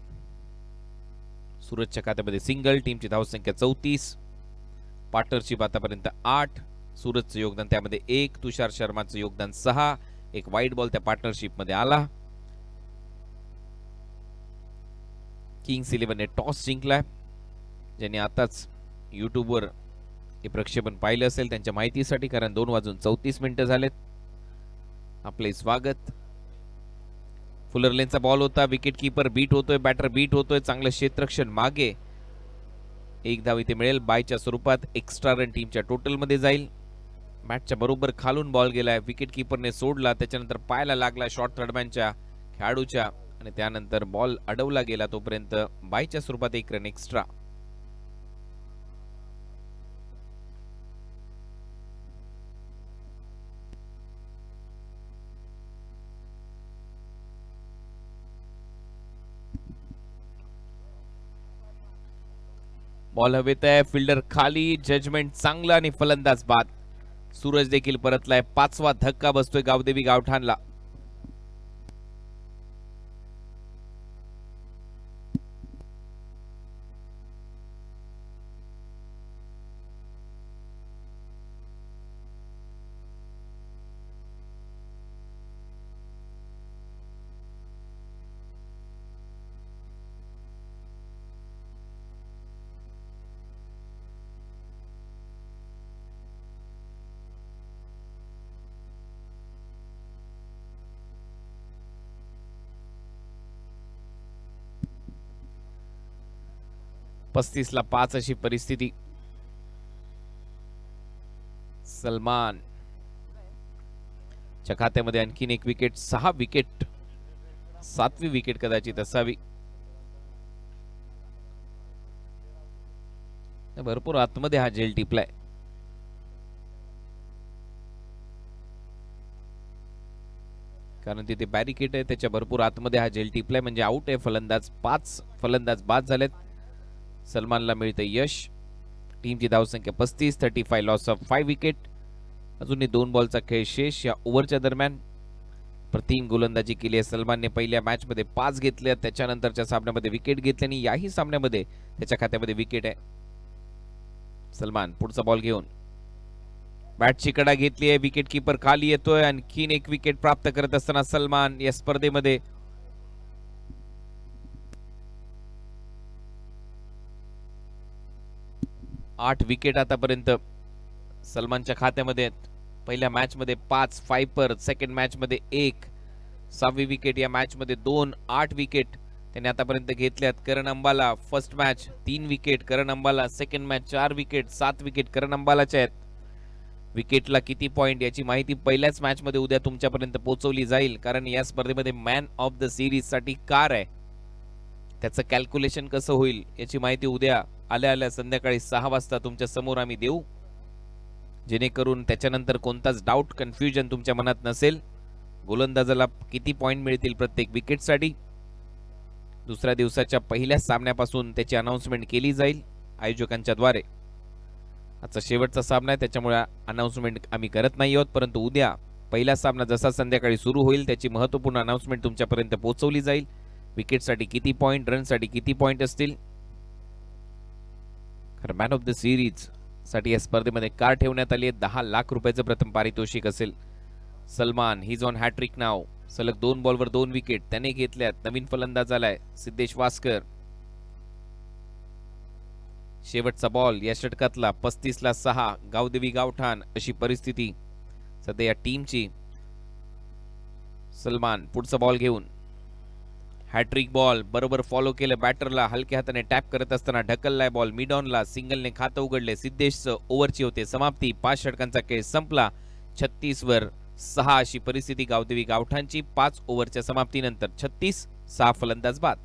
सूरजच्या खात्यामध्ये सिंगल. टीमची धावसंख्या 34. पार्टनरशिप आतापर्यंत 8. सूरजचं योगदान त्यामध्ये 1. तुषार शर्माचं योगदान 6. एक वाईट बॉल त्या पार्टनरशिप मध्ये आला. किंग्स 11ने टॉस जिंकलाय. ज्यांनी आताच युट्यूबवर हे प्रक्षेपण पाहिलं असेल त्यांच्या माहितीसाठी, कारण 2:34 झालेत. आपले स्वागत. फुलरलेनचा बॉल होता. विकेट कीपर बीट होतोय, बॅटर बीट होतोय. चांगलं क्षेत्ररक्षण मागे. एक धाव इथे मिळेल बायच्या स्वरूपात. एक्स्ट्रा रन टीमच्या टोटल मध्ये जाईल. मॅचच्या बरोबर खालून बॉल गेलाय. विकेट कीपरने सोडला, त्याच्यानंतर पायाला लागला शॉर्ट थर्डमॅनच्या खेळाडूच्या आणि त्यानंतर बॉल अडवला गेला. तोपर्यंत बायच्या स्वरूपात 1 रन एक्स्ट्रा. बॉल हवेत आहे. फिल्डर खाली. जजमेंट चांगलं आणि फलंदाज बाद. सूरज देखील परतलाय. 5वा धक्का बसतोय गावदेवी गावठाणला. ला 5 अशी परिस्थिती. सलमान च्या खात्यामध्ये आणखीन 1 विकेट. 6 विकेट. 7वी विकेट कदाचित असावी. भरपूर आतमध्ये हा झेल टिपलाय. कारण तिथे बॅरिकेड आहे, त्याच्या भरपूर आतमध्ये हा झेल टिपलाय. म्हणजे आउट आहे फलंदाज. 5 फलंदाज बाद झालेत. सलमानला मिळतं यश. टीमची धावसंख्या 35. 35 लॉस ऑफ 5 विकेट. अजूनही 2 बॉलचा खेळ शेष. या ओव्हरच्या दरम्यान प्रतिम गोलंदाजी केली आहे. सलमानने पहिल्या मॅच मध्ये 5 घेतले. त्याच्यानंतरच्या सामन्यामध्ये विकेट घेतली आणि याही सामन्यामध्ये त्याच्या खात्यामध्ये विकेट आहे. सलमान पुढचा बॉल घेऊन बॅटची कडा घेतली आहे. विकेट कीपर खाली येतोय. आणखीन 1 विकेट प्राप्त करत असताना सलमान या स्पर्धेमध्ये 8 विकेट आतापर्यंत सलमानच्या खात्यामध्ये आहेत. पहिल्या मॅच मध्ये 5 फायपर. सेकंड मॅच मध्ये 1. 6वी विकेट या मॅच मध्ये 2. 8 विकेट त्याने आतापर्यंत घेतल्यात. Karan Ambala first match 3 wicket. Karan Ambala second match 4 wicket. 7 wicket Karan अंबालाच्या आहेत. विकेटला किती पॉइंट याची माहिती पहिल्याच मॅच मध्ये उद्या तुमच्यापर्यंत पोहोचवली जाईल, कारण या स्पर्धेमध्ये मॅन ऑफ द सिरीज साठी कार आहे. त्याचं कॅल्क्युलेशन कसं होईल याची माहिती उद्या आल्या आल्या संध्याकाळी 6 वाजता तुमच्या समोर आम्ही देऊ, जेणेकरून त्याच्यानंतर कोणताच डाऊट कन्फ्युजन तुमच्या मनात नसेल. गोलंदाजाला किती पॉइंट मिळतील प्रत्येक विकेटसाठी दुसऱ्या दिवसाच्या पहिल्या सामन्यापासून त्याची अनाउन्समेंट केली जाईल आयोजकांच्या द्वारे. आजचा शेवटचा सामना आहे त्याच्यामुळे अनाउन्समेंट आम्ही करत नाही आहोत, परंतु उद्या पहिला सामना जसा संध्याकाळी सुरू होईल त्याची महत्त्वपूर्ण अनाउन्समेंट तुमच्यापर्यंत पोहोचवली जाईल. विकेटसाठी किती पॉइंट, रनसाठी किती पॉइंट असतील. खरं मॅन ऑफ द सिरीज साठी या स्पर्धेमध्ये कार ठेवण्यात आली आहे. 10 लाख रुपयाचं प्रथम पारितोषिक असेल. सलमान हिज ऑन हॅट्रिक नाव. सलग 2 बॉलवर 2 विकेट त्याने घेतल्यात. नवीन फलंदाज आलाय सिद्धेश वास्कर. शेवटचा बॉल या षटकातला. 35 ला 6. गावदेवी गावठाण अशी परिस्थिती सध्या या टीमची. सलमान पुढचा बॉल घेऊन हॅट्रिक बॉल बरोबर फॉलो केलं. बॅटरला हलक्या हाताने टॅप करत असताना ढकललाय बॉल मिड ऑनला. सिंगलने खातं उघडले. सिद्धेशचं ओव्हरची होते समाप्ती. 5 षटकांचा खेळ संपला. 36 वर 6 अशी परिस्थिती गावदेवी गावठाणची. 5 ओव्हरच्या समाप्तीनंतर 36. 6 फलंदाज बाद.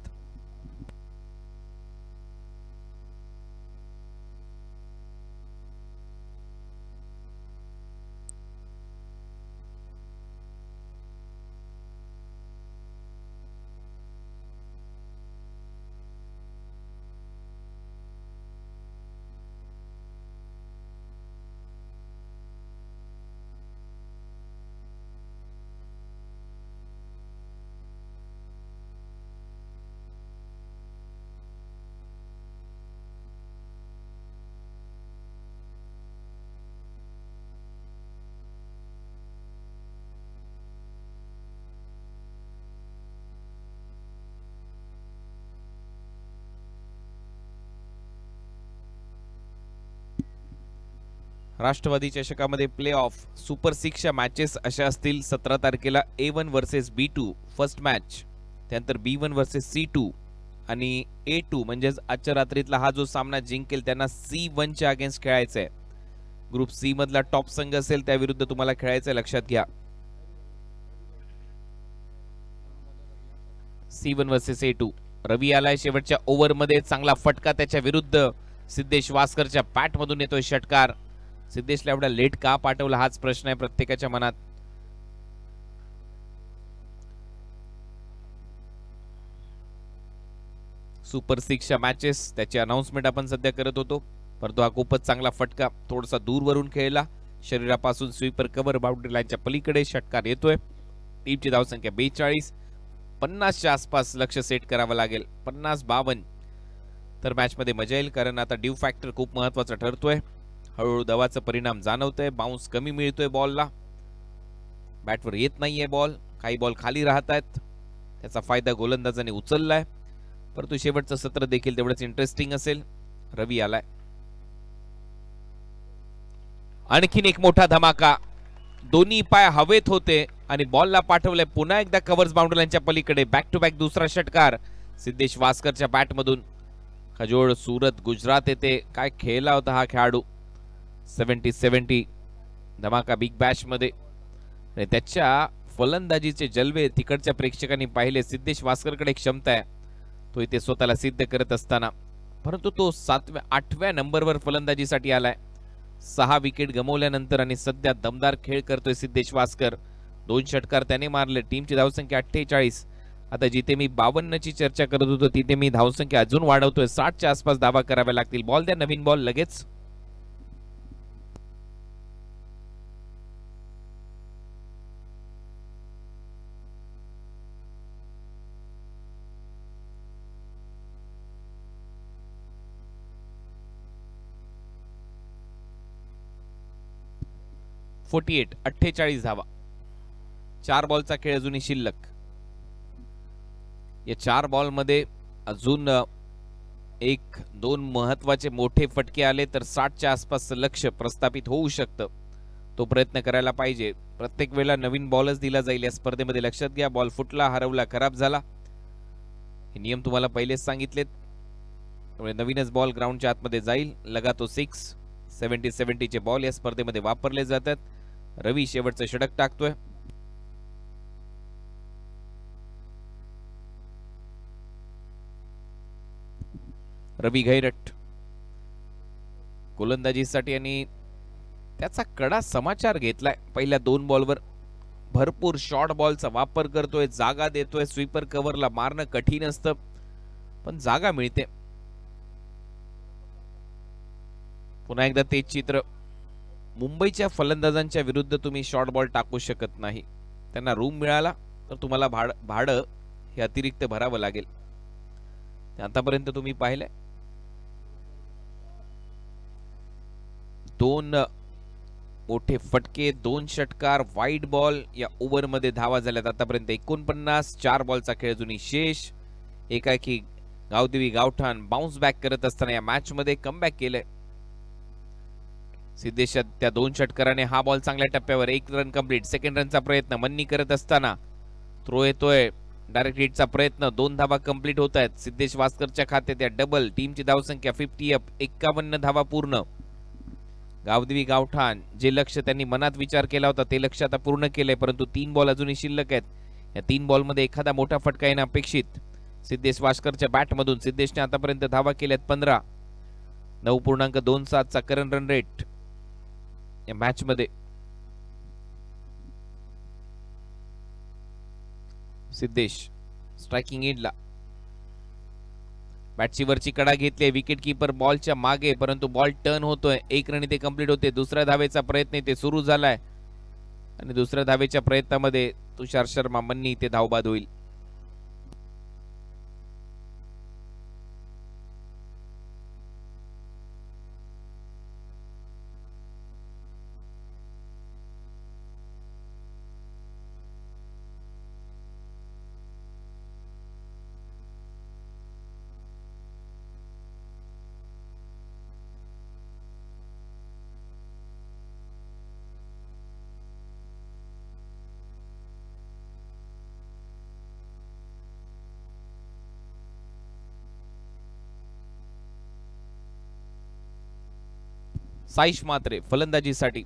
राष्ट्रवादी चषकामध्ये प्ले ऑफ सुपर 6च्या मॅचेस अशा असतील. 17 तारखेला A1 versus B2 first match, त्यानंतर B1 वर्सेस C2 आणि A2 म्हणजेच आजच्या रात्रीतला हा जो सामना जिंकेल त्यांना C1 च्या अगेन्स्ट खेळायचं आहे. ग्रुप सी मधला टॉप संघ असेल त्याविरुद्ध तुम्हाला खेळायचं, लक्षात घ्या. C1 versus A2. रवी आलाय शेवटच्या ओव्हरमध्ये, चांगला फटका त्याच्या विरुद्ध. सिद्धेश वास्करच्या बॅट मधून येतोय षटकार. सिद्धेशला एवढा लेट का पाठवला हाच प्रश्न आहे प्रत्येकाच्या मनात. सुपर 6च्या मॅचेस त्याची अनाउन्समेंट आपण सध्या करत होतो, परंतु हा खूपच चांगला फटका, थोडासा दूरवरून खेळला, शरीरापासून स्वीपर कव्हर, बाउंड्री लाईनच्या पलीकडे षटकार येतोय. टीमची धावसंख्या 42. 50च्या आसपास लक्ष सेट करावं लागेल. 50-52 तर मॅच मध्ये मजा येईल, कारण आता ड्यू फॅक्टर खूप महत्वाचा ठरतोय. हळूहळू दवाचा परिणाम जाणवतोय. बाउन्स कमी मिळतोय बॉलला, बॅटवर येत नाहीये बॉल, काही बॉल खाली राहत आहेत. त्याचा फायदा गोलंदाजाने उचललाय, परंतु शेवटचं सत्र देखील तेवढंच इंटरेस्टिंग असेल. रवी आलाय. आणखीन एक मोठा धमाका, दोन्ही पाय हवेत होते आणि बॉलला पाठवलंय पुन्हा एकदा कव्हर्स बाउंड्री लाईनच्या पलीकडे. बॅक टू बॅक दुसरा षटकार सिद्धेश वास्करच्या बॅट मधून. खजोळ सुरत गुजरात येथे काय खेळला होता हा खेळाडू. 70-70 धमाका बिग बॅश मध्ये. आणि त्याच्या फलंदाजीचे जलवे तिकडच्या प्रेक्षकांनी पाहिले. सिद्धेश वास्करकडे क्षमता आहे, तो इथे स्वतःला सिद्ध करत असताना, परंतु तो 7व्या-8व्या नंबरवर फलंदाजीसाठी आलाय. 6 विकेट गमावल्यानंतर आणि सध्या दमदार खेळ करतोय सिद्धेश वास्कर. 2 षटकार त्याने मारले. टीमची धावसंख्या 48. आता जिथे मी 52ची चर्चा करत होतो तिथे मी धावसंख्या अजून वाढवतोय. 60च्या आसपास धावा कराव्या लागतील. बॉल द्या, नवीन बॉल लगेच. .48 48 धावा. 4 बॉलचा खेळ अजूनही शिल्लक. या 4 बॉल मध्ये अजून 1-2 महत्वाचे मोठे फटके आले तर 60च्या आसपास लक्ष प्रस्थापित होऊ शकतं. तो प्रयत्न करायला पाहिजे. प्रत्येक वेळेला नवीन बॉलच दिला जाईल या स्पर्धेमध्ये, लक्षात घ्या. बॉल फुटला, हरवला, खराब झाला, हे नियम तुम्हाला पहिलेच सांगितलेत. त्यामुळे नवीनच बॉल ग्राउंडच्या आतमध्ये जाईल. लगातो 6. 70-70 चे बॉल या स्पर्धेमध्ये वापरले जातात. रवी शेवटचं षटक टाकतोय. रवी गैरट गोलंदाजीसाठी आणि त्याचा कडा समाचार घेतलाय. पहिल्या 2 बॉलवर भरपूर शॉर्ट बॉलचा वापर करतोय, जागा देतोय. स्वीपर कव्हरला मारणं कठीण असतं, पण जागा मिळते. पुन्हा एकदा तेच चित्र. मुंबईच्या फलंदाजांच्या विरुद्ध तुम्ही शॉर्ट बॉल टाकू शकत नाही. त्यांना रूम मिळाला तर तुम्हाला भाडं हे अतिरिक्त भरावं लागेल. आतापर्यंत तुम्ही पाहिलंय 2 मोठे फटके, 2 षटकार, वाईड बॉल. या ओव्हर मध्ये धावा झाल्यात आतापर्यंत 49. 4 बॉलचा खेळ अजूनही शेष. एकाएकी गावदेवी गावठाण बाउन्स बॅक करत असताना या मॅच मध्ये कमबॅक केलंय. सिद्धेश त्या 2 षटकाराने हा बॉल चांगल्या टप्प्यावर. 1 रन कंप्लीट. सेकंड रनचा प्रयत्न मन्नी करत असताना थ्रो येतोय. डायरेक्ट हिटचा प्रयत्न. 2 धावा कंप्लीट होत आहेत सिद्धेश वास्करच्या खात्यात. या डबल. टीमची धावसंख्या 50 अप. 51 धावा पूर्ण. गावदेवी गावठाण जे लक्ष्य त्यांनी मनात विचार केला होता ते लक्ष्य आता पूर्ण केलंय, परंतु 3 बॉल अजूनही शिल्लक आहेत. या 3 बॉल मध्ये एखादा मोठा फटका येणं अपेक्षित सिद्धेश वास्करच्या बॅट मधून. सिद्धेशने आतापर्यंत धावा केल्यात 15. 9.27 चा करंट रन रेट या मॅच मध्ये. सिद्धेश स्ट्रायकिंग एंडला. बॅटची वरची कडा घेतली. विकेट कीपर बॉलच्या मागे, परंतु बॉल टर्न होतोय. 1 रन इथे कंप्लीट होते. दुसऱ्या धावेचा प्रयत्न इथे सुरू झालाय आणि दुसऱ्या धावेच्या प्रयत्नामध्ये तुषार शर्मा मन्नी इथे धावबाद होईल. साईश मात्रे फलंदाजीसाठी.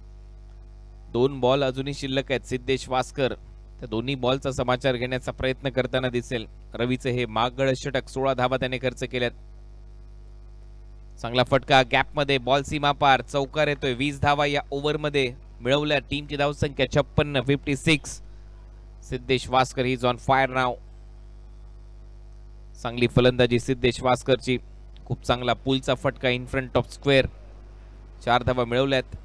2 बॉल अजूनही शिल्लक आहेत. सिद्धेश वास्कर त्या दोन्ही बॉलचा समाचार घेण्याचा प्रयत्न करताना दिसेल. रवीचे हे मागगड षटक, 16 धावा त्याने खर्च केल्यात. चांगला फटका गॅप मध्ये, बॉल सीमा पार, चौकार येतोय. 20 धावा या ओव्हर मध्ये मिळवल्या. टीमची धावसंख्या 56, 56. Siddhesh Waskar is on fire नाव. चांगली फलंदाजी सिद्धेश वास्करची. खूप चांगला पुलचा फटका इन फ्रंट ऑफ स्क्वेअर. 4 धावा मिळवल्यात.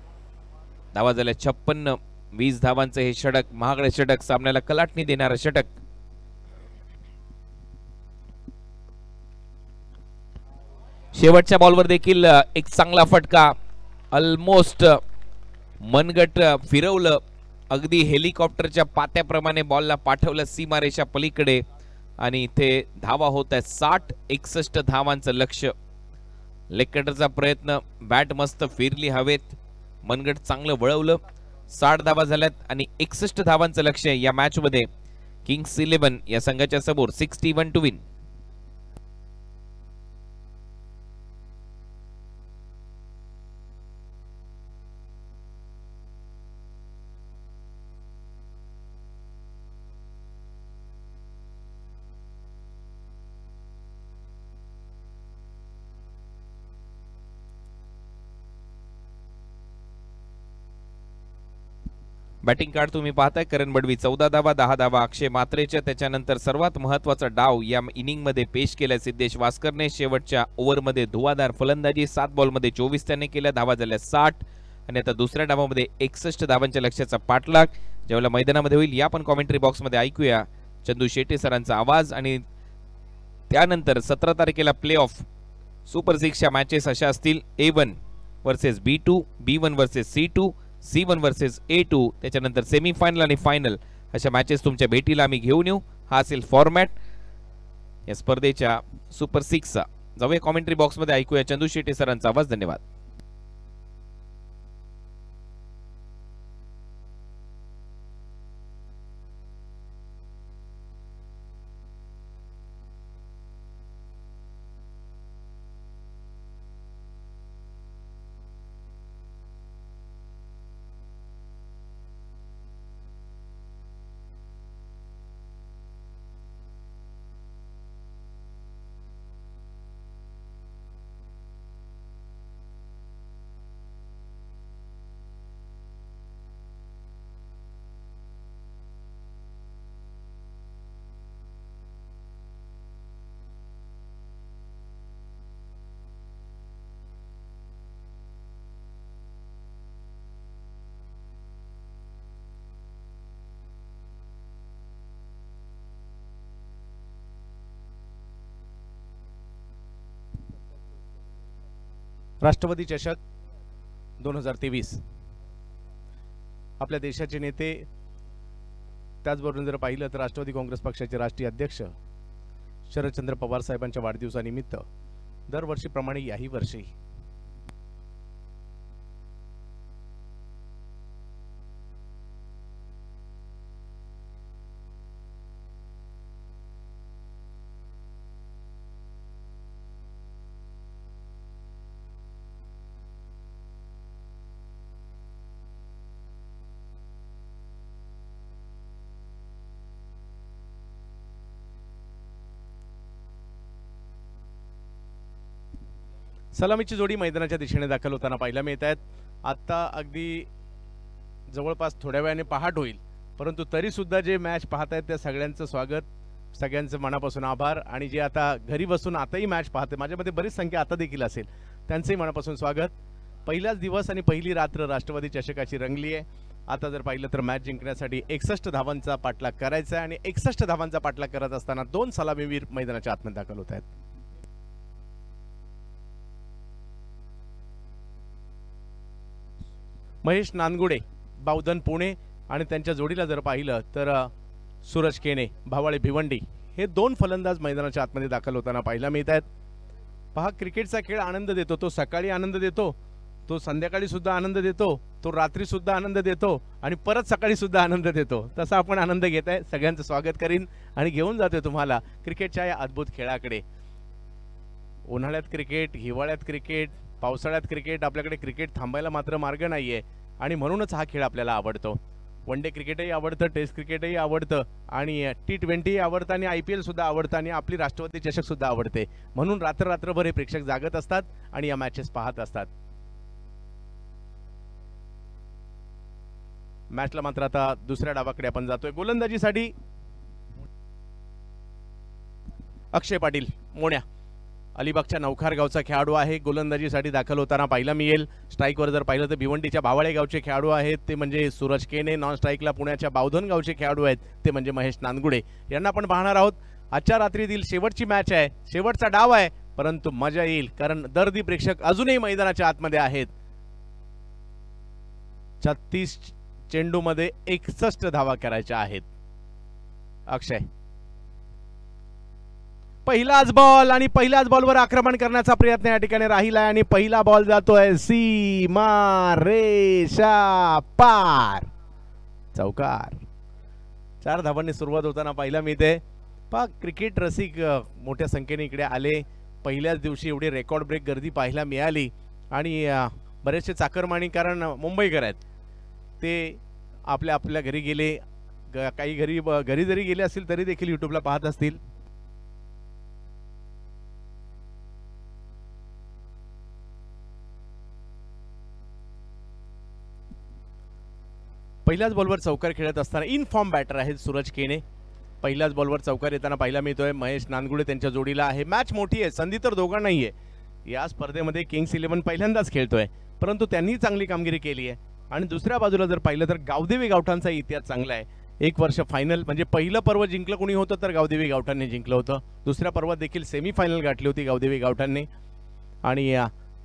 धावा झाल्या 56. 20 धावांचं हे षटक, महागडे षटक, सामन्याला कलाटणी देणारं षटक. शेवटच्या बॉलवर देखील एक चांगला फटका. ऑलमोस्ट मनगट फिरवलं, अगदी हेलिकॉप्टरच्या पात्याप्रमाणे बॉलला पाठवलं सीमारेषा पलीकडे आणि इथे धावा होत आहेत. 60-61 धावांचं लक्ष्य. लेग प्रयत्न, बॅट मस्त फिरली हवेत, मनगट चांगलं वळवलं. 60 धावा झाल्यात आणि 61 धावांचं लक्ष्य या मॅच मध्ये. किंग्स 11 या संघाच्या समोर 61 टू विन. बॅटिंग कार्ड तुम्ही पाहताय. करण बडवी 14 धावा, 10 धावा अक्षय मात्रेच्या. त्याच्यानंतर सर्वात महत्वाचा डाव या इनिंग मध्ये पेश केला सिद्धेश वास्करने. शेवटच्या ओव्हर मध्ये धुवाधार फलंदाजी. 7 बॉल मध्ये 24 त्याने केल्या. धावा झाल्या 60 आणि आता दुसऱ्या डावामध्ये 61 धावांच्या लक्ष्याचा पाठलाग ज्यावेळेला मैदानामध्ये होईल या आपण कॉमेंट्री बॉक्स मध्ये ऐकूया चंदू शेट्टी सरांचा आवाज. आणि त्यानंतर 17 तारखेला प्ले ऑफ सुपर 6च्या मॅचेस अशा असतील. A1 versus B2, B1 versus C2, C1 versus A2. त्याच्यानंतर सेमीफायनल आणि फायनल अशा मॅचेस तुमच्या भेटीला आम्ही घेऊन येऊ. हा असेल फॉर्मॅट या स्पर्धेच्या सुपर 6चा. जाऊया कॉमेंट्री बॉक्स मध्ये ऐकूया चंदू शेट्टी सरांचा आवाज. धन्यवाद. राष्ट्रवादी चषक 2023 आपल्या देशाचे नेते, त्याचबरोबर जर पाहिलं तर राष्ट्रवादी काँग्रेस पक्षाचे राष्ट्रीय अध्यक्ष शरदचंद्र पवार साहेबांच्या वाढदिवसानिमित्त दरवर्षीप्रमाणे याही वर्षी सलामीची जोडी मैदानाच्या दिशेने दाखल होताना पाहायला मिळत आहेत. आता अगदी जवळपास थोड्या वेळाने पहाट होईल, परंतु तरी सुद्धा जे मॅच पाहत आहेत त्या सगळ्यांचं स्वागत, सगळ्यांचं मनापासून आभार. आणि जे आता घरी बसून आताही मॅच पाहते, माझ्यामध्ये बरीच संख्या आता देखील असेल, त्यांचंही मनापासून स्वागत. पहिलाच दिवस आणि पहिली रात्र राष्ट्रवादी चषकाची रंगली आहे. आता जर पाहिलं तर मॅच जिंकण्यासाठी 61 धावांचा पाठलाग करायचा आहे आणि 61 धावांचा पाठलाग करत असताना 2 सलामीवीर मैदानाच्या आतमध्ये दाखल होत आहेत. महेश नानगुडे, बावधन पुणे आणि त्यांच्या जोडीला जर पाहिलं तर सूरज केने, भावाळे भिवंडी हे 2 फलंदाज मैदानाच्या आतमध्ये दाखल होताना पाहायला मिळत आहेत. पहा, क्रिकेटचा खेळ आनंद देतो. तो सकाळी आनंद देतो, तो संध्याकाळी सुद्धा आनंद देतो, तो रात्री सुद्धा आनंद देतो आणि परत सकाळी सुद्धा आनंद देतो. तसा आपण आनंद घेत आहे. सगळ्यांचं स्वागत करीन आणि घेऊन जातोय तुम्हाला क्रिकेटच्या या अद्भुत खेळाकडे. उन्हाळ्यात क्रिकेट, हिवाळ्यात क्रिकेट, पावसाळ्यात क्रिकेट आपल्याकडे क्रिकेट थांबायला मात्र मार्ग नाहीये आणि म्हणूनच हा खेळ आपल्याला आवडतो. वन डे क्रिकेटही आवडतं, टेस्ट क्रिकेटही आवडतं आणि T20ही आवडतं आणि IPL सुद्धा आवडतं आणि आपली राष्ट्रपती चषक सुद्धा आवडते. म्हणून रात्रभर हे प्रेक्षक जागत असतात आणि या मॅचेस पाहत असतात. मॅचला मात्र आता दुसऱ्या डावाकडे आपण जातोय. गोलंदाजीसाठी अक्षय पाटील मोण्या अलिबागच्या नौखार गावचा खेळाडू आहे. गोलंदाजीसाठी दाखल होताना पाहायला मिळेल. स्ट्राईकवर जर पाहिलं तर भिवंडीच्या भावाळे गावचे खेळाडू आहेत ते म्हणजे सूरज केने. नॉन स्ट्राईकला पुण्याच्या बावधन गावचे खेळाडू आहेत ते म्हणजे महेश नांदगुडे. यांना आपण पाहणार आहोत. आजच्या रात्रीतील शेवटची मॅच आहे, शेवटचा डाव आहे, परंतु मजा येईल कारण दर्दी प्रेक्षक अजूनही मैदानाच्या आतमध्ये आहेत. 36 चेंडूमध्ये 61 धावा करायच्या आहेत. अक्षय पहिलाच बॉल आणि पहिल्याच बॉलवर आक्रमण करण्याचा प्रयत्न या ठिकाणी राहिला आणि पहिला बॉल जातोय सीमा रेषा पार. चौकार. 4 धावांनी सुरुवात होताना पाहायला मिळते. क्रिकेट रसिक मोठ्या संख्येने इकडे आले. पहिल्याच दिवशी एवढी रेकॉर्ड ब्रेक गर्दी पाहायला मिळाली आणि बरेचसे चाकरमानी कारण मुंबईकर आहेत ते आपल्या घरी गेले. काही घरी जरी गेले असतील तरी देखील युट्यूबला पाहत असतील. पहिल्याच बॉलवर चौकार खेळत असताना इन फॉर्म बॅटर आहेत सूरज केने. पहिल्याच बॉलवर चौकार येताना पाहायला मिळतोय. महेश नांदगुडे त्यांच्या जोडीला आहे. मॅच मोठी आहे, संधी तर दोघांनाही आहे. या स्पर्धेमध्ये किंग्स 11 पहिल्यांदाच खेळतोय परंतु त्यांनी चांगली कामगिरी केली आहे. आणि दुसऱ्या बाजूला जर पाहिलं तर गावदेवी गावठांचा इतिहास चांगला आहे. 1 वर्ष फायनल म्हणजे पहिलं पर्व जिंकलं कोणी होतं तर गावदेवी गावठांनी जिंकलं होतं. दुसऱ्या पर्वात देखील सेमीफायनल गाठली होती गावदेवी गावठांनी. आणि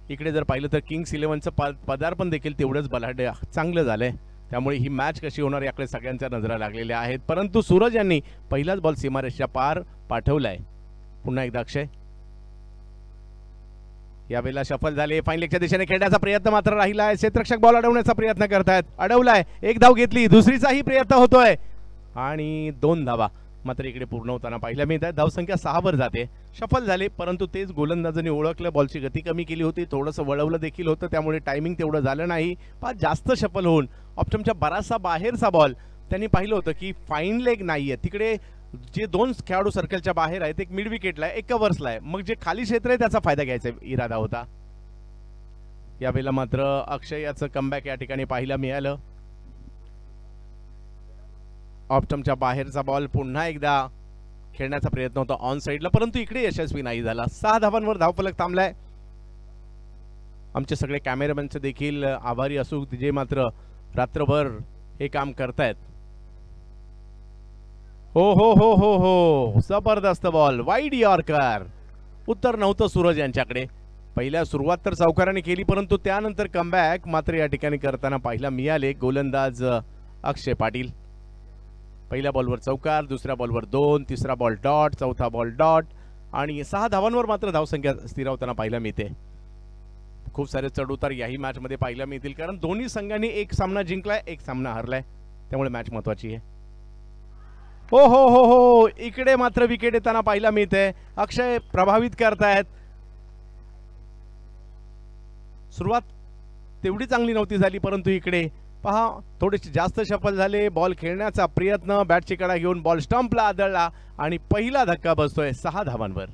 इकडे जर पाहिलं तर किंग्स 11चं पदार्पण देखील तेवढंच बलाढ्य चांगलं झालंय. त्यामुळे ही मॅच कशी होणार याकडे सगळ्यांच्या नजरा लागलेल्या आहेत. परंतु सूरज यांनी पहिलाच बॉल सीमारेषेच्या पार पाठवलाय. पुन्हा एकदा अक्षय यावेळेला शफल झाले. फाईन लेगच्या दिशेने खेळण्याचा प्रयत्न मात्र राहिला आहे. क्षेत्ररक्षक बॉल अडवण्याचा प्रयत्न करतायत. अडवलाय. 1 धाव घेतली. दुसरीचाही प्रयत्न होतोय आणि 2 धावा मात्र इकडे पूर्ण होताना पाहायला मिळत आहे. धावसंख्या 6 वर जाते. शफल झाले परंतु तेच गोलंदाजांनी ओळखलं. बॉलची गती कमी केली होती, थोडंसं वळवलं देखील होतं त्यामुळे टायमिंग तेवढं झालं नाही. जास्त शफल होऊन ऑप्शनच्या बराचसा बाहेरचा बॉल त्यांनी पाहिलं होतं की फाईन लेग नाहीये. तिकडे जे 2 खेळाडू सर्कलच्या बाहेर आहेत, एक मिड विकेटला आहे, एक कव्हर्सला आहे. मग जे खाली क्षेत्र आहे त्याचा फायदा घ्यायचा इरादा होता. यावेळेला मात्र अक्षय याचं कमबॅक या ठिकाणी पाहायला मिळालं. ऑप्टमच्या बाहेरचा बॉल पुन्हा एकदा खेळण्याचा प्रयत्न होता ऑन साइडला परंतु इकडे यशस्वी नाही झाला. 6 धावांवर धावफलक थांबलाय. आमचे सगळे कॅमेरामॅनचे देखील आभारी असू जे मात्र रात्रभर हे काम करतायत. हो हो हो हो हो जबरदस्त बॉल. Wide yorker. उत्तर नव्हतं सूरज यांच्याकडे. पहिल्या सुरुवात तर चौकाराने केली परंतु त्यानंतर कमबॅक मात्र या ठिकाणी करताना पाहायला मिळाले गोलंदाज अक्षय पाटील. पहिल्या बॉलवर चौकार, दुसऱ्या बॉलवर 2, तिसरा बॉल डॉट, चौथा बॉल डॉट आणि 6 धावांवर मात्र धावसंख्या स्थिरावताना पाहायला मिळते. खूप सारे चढउतार याही मॅच मध्ये पाहायला मिळतील कारण दोन्ही संघांनी एक सामना जिंकलाय, एक सामना हरलाय त्यामुळे मॅच महत्त्वाची आहे. हो हो हो हो इकडे मात्र विकेट येताना पाहायला मिळते. अक्षय प्रभावित करतायत. सुरुवात तेवढी चांगली नव्हती झाली परंतु इकडे पहा थोडेसे जास्त शफल झाले. बॉल खेळण्याचा प्रयत्न, बॅटची कडा घेऊन बॉल स्टंपला आदळला आणि पहिला धक्का बसतोय 6 धावांवर.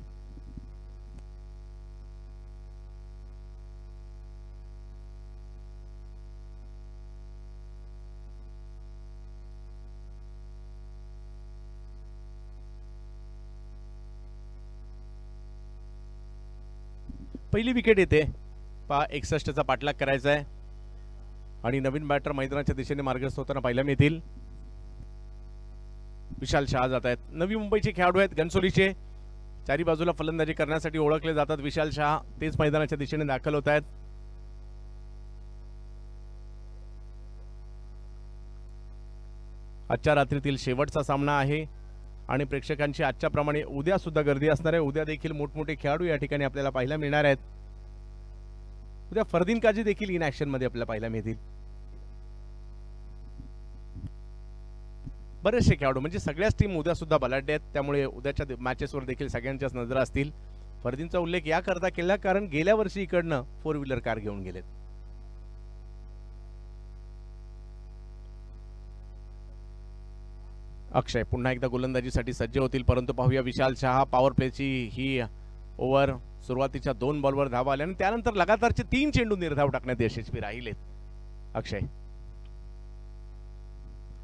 पहिली विकेट येते. पहा 61चा पाठलाग करायचा आहे आणि नवीन बॅटर मैदानाच्या दिशेने मार्गस्थ होताना पाहायला मिळतील. विशाल शहा जात आहेत. नवी मुंबईचे खेळाडू आहेत घनसोलीचे. चारी बाजूला फलंदाजी करण्यासाठी ओळखले जातात विशाल शहा. तेच मैदानाच्या दिशेने दाखल होत आहेत. आजच्या रात्रीतील शेवटचा सामना आहे आणि प्रेक्षकांची आजच्या प्रमाणे उद्या सुद्धा गर्दी असणार आहे. उद्या देखील मोठमोठे खेळाडू या ठिकाणी आपल्याला पाहायला मिळणार आहेत. उद्या फरदीन काजी देखील इन ऍक्शन मध्ये आपल्याला पाहायला मिळतील. बरेचसे खेळाडू म्हणजे सगळ्याच टीम उद्या सुद्धा बलाढ्य आहेत त्यामुळे उद्याच्या मॅचेसवर देखील सगळ्यांच्याच नजरा असतील. फर्दींचा उल्लेख या करता केला कारण गेल्या वर्षी इकडनं 4 व्हीलर कार घेऊन गेलेत. अक्षय पुन्हा एकदा गोलंदाजीसाठी सज्ज होतील, परंतु पाहूया विशाल शहा पॉवर प्लेची ही ओव्हर. सुरुवातीच्या 2 बॉलवर धावा आल्या आणि त्यानंतर लगातारचे 3 चेंडू निर्धाव टाकण्यात यशस्वी राहिलेत अक्षय.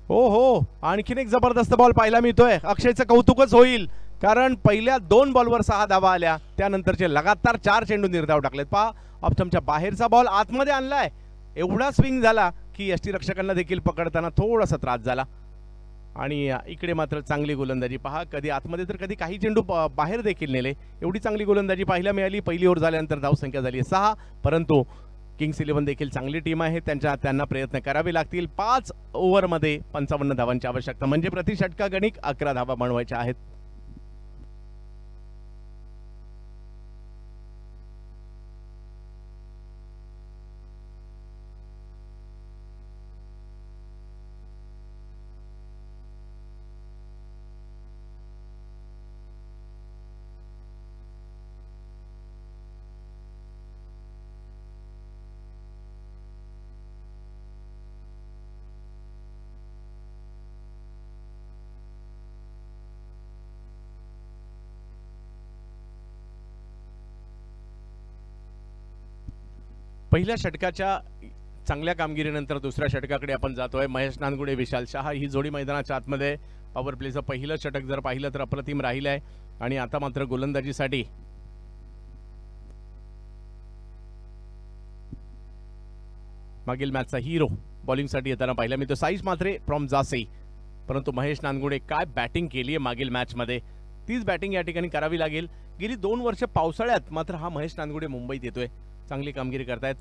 हो आणखीन एक जबरदस्त बॉल पाहायला मिळतोय. अक्षयचं कौतुकच होईल कारण पहिल्या 2 बॉलवर 6 धावा आल्या, त्यानंतरचे लगातार 4 चेंडू निर्धाव टाकलेत. पहा ऑप्शमच्या बाहेरचा बॉल आतमध्ये आणलाय, एवढा स्विंग झाला की यष्टीरक्षकांना देखील पकडताना थोडासा त्रास झाला. आणि इकडे मात्र चांगली गोलंदाजी पहा, कधी आतमध्ये तर कधी काही चेंडू बाहेर देखील नेले. एवढी चांगली गोलंदाजी पाहायला मिळाली. पहिली ओव्हर झाल्यानंतर धावसंख्या झाली 6, परंतु किंग्स 11 देखील चांगली टीम आहे, त्यांना प्रयत्न करावे लागतील. 5 ओव्हरमध्ये 55 धावांची आवश्यकता, म्हणजे प्रति षटकागणिक 11 धावा बनवायच्या आहेत. पहिल्या षटकाच्या चांगल्या कामगिरीनंतर दुसऱ्या षटकाकडे आपण जातोय. महेश नानगुडे विशाल शहा ही जोडी मैदानाच्या आतमध्ये. पॉवर प्लेचं पहिलं षटक जर पाहिलं तर अप्रतिम राहिलं आहे आणि आता मात्र गोलंदाजीसाठी मागील मॅचचा हिरो बॉलिंगसाठी येताना पाहिला मी तो साईश मात्रे फ्रॉम जासे, परंतु महेश नानगुडे काय बॅटिंग केली आहे मागील मॅचमध्ये, तीच बॅटिंग या ठिकाणी करावी लागेल. गेली 2 वर्ष पावसाळ्यात मात्र हा महेश नानगुडे मुंबईत येतोय, चांगली कामगिरी करतायत.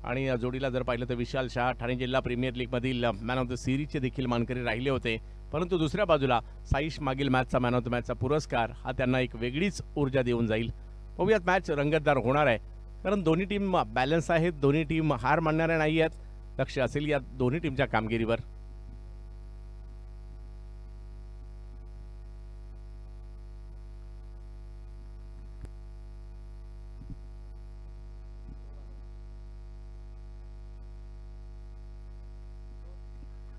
आणि या जोडीला जर पाहिलं तर विशाल शहा ठाणे जिल्हा प्रीमियर लीगमधील मॅन ऑफ द सिरीजचे देखील मानकरी राहिले होते, परंतु दुसऱ्या बाजूला साईश मागील मॅचचा मॅन ऑफ द मॅचचा पुरस्कार हा त्यांना एक वेगळीच ऊर्जा देऊन जाईल. बघूयात मॅच रंगतदार होणार आहे कारण दोन्ही टीम बॅलन्स आहेत, दोन्ही टीम हार मानणाऱ्या नाही आहेत. लक्ष असेल या दोन्ही टीमच्या कामगिरीवर.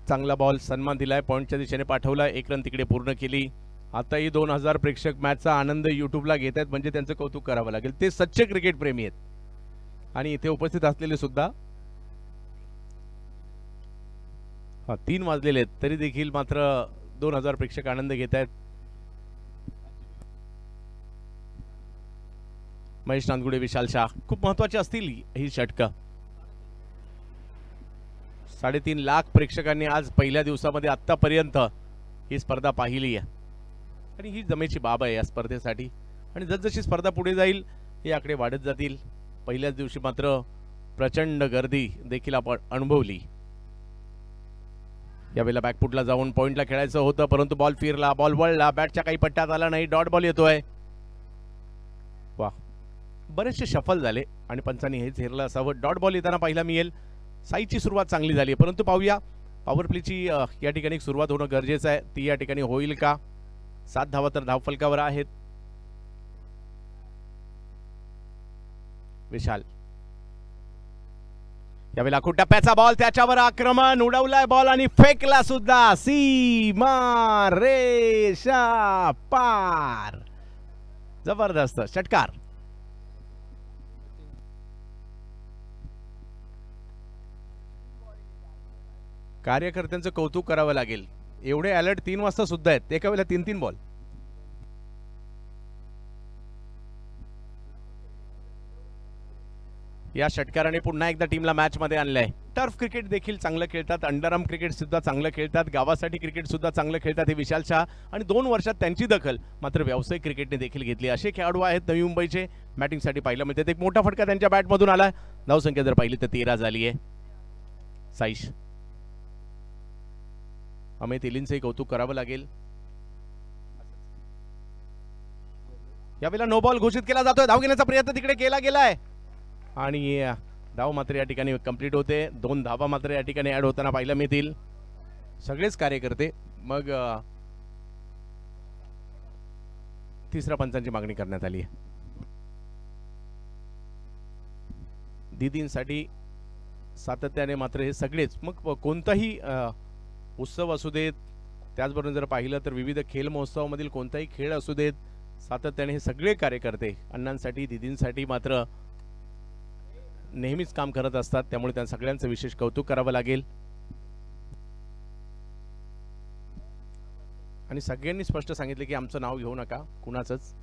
चांगला बॉल सन्मान दिलाय, पॉइंटच्या दिशेने पाठवला, 1 रन तिकडे पूर्ण केली. आताही 2000 प्रेक्षक मॅचचा आनंद युट्यूबला घेत आहेत, म्हणजे त्यांचं कौतुक करावं लागेल. ते सच्चे क्रिकेट प्रेमी आहेत आणि इथे उपस्थित असलेले सुद्धा 3 वाजलेले आहेत तरी देखील मात्र 2000 प्रेक्षक आनंद घेत आहेत. महेश नानगुडे विशाल शाह खूप महत्वाची असतील ही षटकं. 3.5 लाख प्रेक्षकांनी आज पहिल्या दिवसामध्ये आतापर्यंत ही स्पर्धा पाहिली आहे आणि ही जमेची बाब आहे या स्पर्धेसाठी. आणि जसजशी स्पर्धा पुढे जाईल हे आकडे वाढत जातील. पहिल्याच दिवशी मात्र प्रचंड गर्दी देखील आपण अनुभवली. यावेळेला बॅकफुटला जाऊन पॉइंटला खेळायचं होतं, परंतु बॉल फिरला, बॉल वळला, बॅटच्या काही पट्ट्यात आला नाही, डॉट बॉल येतोय. वा, बरेचसे शफल झाले आणि पंचांनी हेच हेरलं असावं. डॉट बॉल येताना पाहिला मिळेल. साईची सुरुवात चांगली झाली, परंतु पाहूया पॉवर प्लेची या ठिकाणी सुरुवात होणं गरजेचं आहे, ती या ठिकाणी होईल का. 7 धावा तर धावफलकावर आहेत. विशाल यावेळेला टप्प्याचा बॉल, त्याच्यावर आक्रमण, उडवलाय बॉल आणि फेकला सुद्धा. सीमा रेषा पार, जबरदस्त षटकार. कार्यकर्त्यांचं कौतुक करावं लागेल, एवढे अलर्ट 3 वाजता सुद्धा आहेत, एका वेळेला 3 बॉल. या षटकाराने पुन्हा एकदा टीमला मॅच मध्ये आणलंय. टर्फ क्रिकेट देखील चांगलं खेळतात, अंडरआर्म क्रिकेट सुद्धा चांगलं खेळतात, गावासाठी क्रिकेट सुद्धा चांगलं खेळतात हे विशाल शाह. आणि 2 वर्षात त्यांची दखल मात्र व्यावसायिक क्रिकेटने देखील घेतली. असे खेळाडू आहेत नवी मुंबईचे, बॅटिंगसाठी पाहिलं मिळते. एक मोठा फटका त्यांच्या बॅटमधून आला. धावसंख्या जर पाहिली तर 13 झाली आहे. साईश अमित इलिनचंही कौतुक करावं लागेल. यावेळेला नो बॉल घोषित केला जातोय. धाव घेण्याचा प्रयत्न तिकडे केला गेलाय आणि धाव मात्र या ठिकाणी कंप्लीट होते. 2 धावा मात्र या ठिकाणी ऍड होताना पाहायला मिळतील. सगळेच कार्यकर्ते मग तिसऱ्या पंचांची मागणी करण्यात आली आहे. दीदींसाठी सातत्याने मात्र हे सगळेच मग कोणताही उत्सव असू देत, त्याचबरोबर जर पाहिलं तर विविध खेल महोत्सवामधील कोणताही खेळ असू देत, सातत्याने हे सगळे कार्यकर्ते अण्णांसाठी दीदींसाठी मात्र नेहमीच काम करत असतात. त्यामुळे त्या सगळ्यांचं विशेष कौतुक करावं लागेल. आणि सगळ्यांनी स्पष्ट सांगितले की आमचं नाव घेऊ नका कुणाचंच.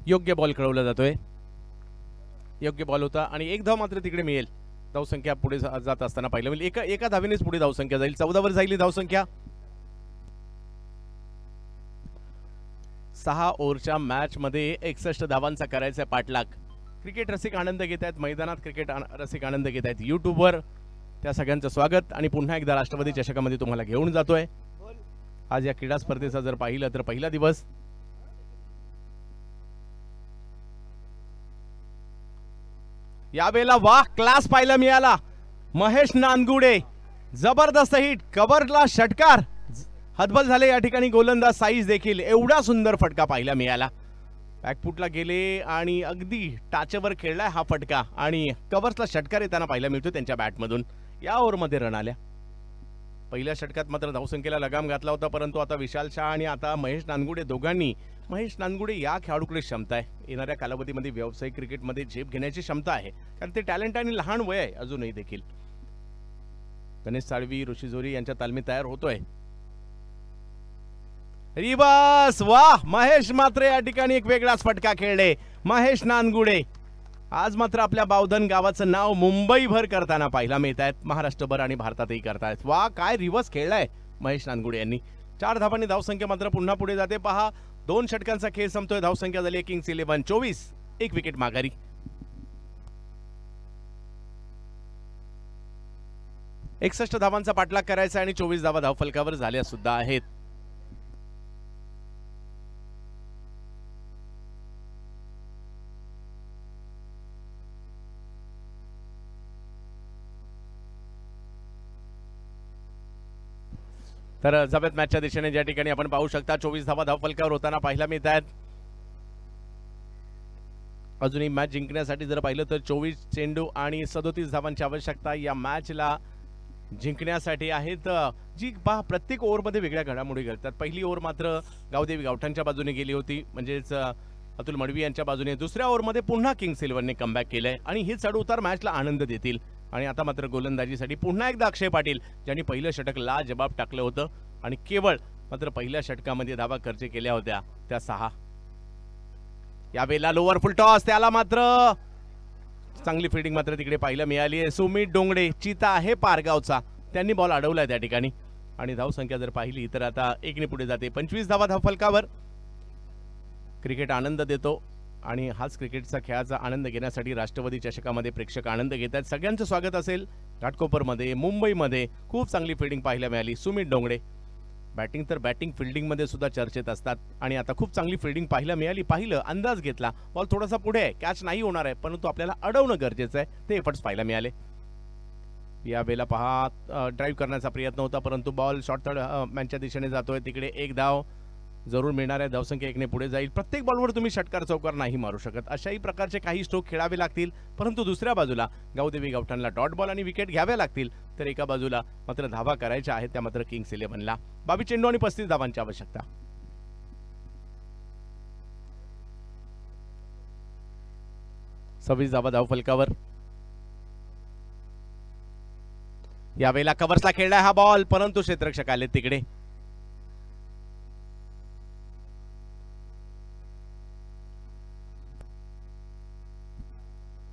योग्य बॉल खेळवला जातोय. योग्य बॉल होता आणि एक धाव मात्र तिकडे मिळेल. धावसंख्या पुढे जात असताना पाहिलं म्हणजे एका धावेनेच पुढे धावसंख्या जाईल. 14 वर जाईल धावसंख्या. 6 ओव्हरच्या मॅच मध्ये 61 धावांचा करायचा पाठलाग. क्रिकेट रसिक आनंद घेत आहेत मैदानात, क्रिकेट रसिक आनंद घेत आहेत युट्यूबवर. त्या सगळ्यांचं स्वागत आणि पुन्हा एकदा राष्ट्रवादी चषकामध्ये तुम्हाला घेऊन जातोय. आज या क्रीडा स्पर्धेचा जर पाहिलं तर पहिला दिवस. यावेळेला वाह क्लास पाहायला मिळाला. महेश नानगुडे जबरदस्त हिट, कव्हरला षटकार, हतबल झाले या ठिकाणी गोलंदाज साईज देखील. एवढा सुंदर फटका पाहायला मिळाला. बॅकफुटला गेले आणि अगदी टाचवर खेळलाय हा फटका आणि कव्हर्सला षटकार येताना पाहायला मिळतो त्यांच्या बॅटमधून. या ओव्हरमध्ये रन आल्या. पहिल्या षटकात मात्र धावसंख्येला लगाम घातला होता, परंतु आता विशाल शाह आणि आता महेश नानगुडे दोघांनी, महेश नानगुडे या खेळाडूकडे क्षमता आहे, येणाऱ्या कालावधीमध्ये व्यावसायिक क्रिकेटमध्ये झेप घेण्याची क्षमता आहे, कारण ते टॅलेंट आणि लहान वय आहे अजूनही देखील. गणेश साळवी, ऋषी जोरी यांच्या तालमी तयार होतोय. रिवर्स, वाह महेश मात्र या ठिकाणी एक वेगळाच फटका खेळले. महेश नानगुडे आज मात्र आपल्या बावधन गावाचं नाव मुंबईभर करताना पाहायला मिळत आहेत, महाराष्ट्रभर आणि भारतातही करतायत. वा काय रिवर्स खेळलाय महेश नानगुडे यांनी. 4 धावांनी धावसंख्या मात्र पुन्हा पुढे जाते. पहा 2 षटकांचा खेळ संपतोय. धावसंख्या झाली किंग्स 11 24, 1 विकेट माघारी. एकसष्ट धावांचा पाठलाग करायचा आणि 24 धावा धावफलकावर झाल्या सुद्धा आहेत. तर जबत मॅचच्या दिशेने ज्या ठिकाणी आपण पाहू शकता 24 धावा धावफलकावर होताना पाहायला मिळत आहेत. अजूनही मॅच जिंकण्यासाठी जर पाहिलं तर 24 चेंडू आणि 37 धावांची आवश्यकता या मॅचला जिंकण्यासाठी आहेत. जी पहा प्रत्येक ओव्हरमध्ये वेगळ्या घडामोडी घडतात. पहिली ओव्हर मात्र गावदेवी गावठांच्या बाजूने गेली होती, म्हणजेच अतुल मडवी यांच्या बाजूने. दुसऱ्या ओव्हरमध्ये पुन्हा किंग्स 11ने कमबॅक केलंय आणि हे चढउतार मॅचला आनंद देतील. आणि आता मात्र गोलंदाजीसाठी पुन्हा एकदा अक्षय पाटील, ज्यांनी पहिलं षटक लाजबाब टाकलं होतं आणि केवळ मात्र पहिल्या षटकामध्ये धावा खर्च केल्या होत्या त्या 6. यावेळेला लोअर फुल टॉस, त्याला मात्र चांगली फिल्डिंग मात्र तिकडे पाहायला मिळाली आहे. सुमित डोंगडे, चिता आहे पारगावचा, त्यांनी बॉल अडवलाय त्या ठिकाणी. आणि धावसंख्या जर पाहिली तर आता 1ने पुढे जाते. 25 धावा धावफलकावर. क्रिकेट आनंद देतो आणि हाच क्रिकेटचा खेळाचा आनंद घेण्यासाठी राष्ट्रवादी चषकामध्ये प्रेक्षक आनंद घेत आहेत. सगळ्यांचं स्वागत असेल. घाटकोपरमध्ये, मुंबईमध्ये खूप चांगली फिल्डिंग पाहायला मिळाली. सुमित डोंगडे बॅटिंग तर बॅटिंग फिल्डिंगमध्ये सुद्धा चर्चेत असतात आणि आता खूप चांगली फिल्डिंग पाहायला मिळाली. पाहिलं, अंदाज घेतला, बॉल थोडासा पुढे आहे, कॅच नाही होणार आहे, परंतु आपल्याला अडवणं गरजेचं आहे, ते एफर्ट्स पाहायला मिळाले. यावेळेला पहा ड्राईव्ह करण्याचा प्रयत्न होता, परंतु बॉल शॉर्ट थर्ड मॅनच्या दिशेने जातोय. तिकडे एक धाव जरूर मिळणार आहे. धावसंख्या 1ने पुढे जाईल. प्रत्येक बॉलवर तुम्ही षटकार चौकार नाही मारू शकत, अशाही प्रकारचे काही स्ट्रोक खेळावे लागतील. परंतु दुसऱ्या बाजूला गावदेवी गावठाणला डॉट बॉल आणि विकेट घ्याव्या लागतील. तर एका बाजूला मात्र धावा करायच्या आहेत, त्या मात्र किंग्स 11ला. 22 चेंडू आणि 35 धावांची आवश्यकता. सव्वीस धावा धावफलकावर. यावेळेला कव्हर्सला खेळलाय हा बॉल, परंतु क्षेत्ररक्षक आले तिकडे.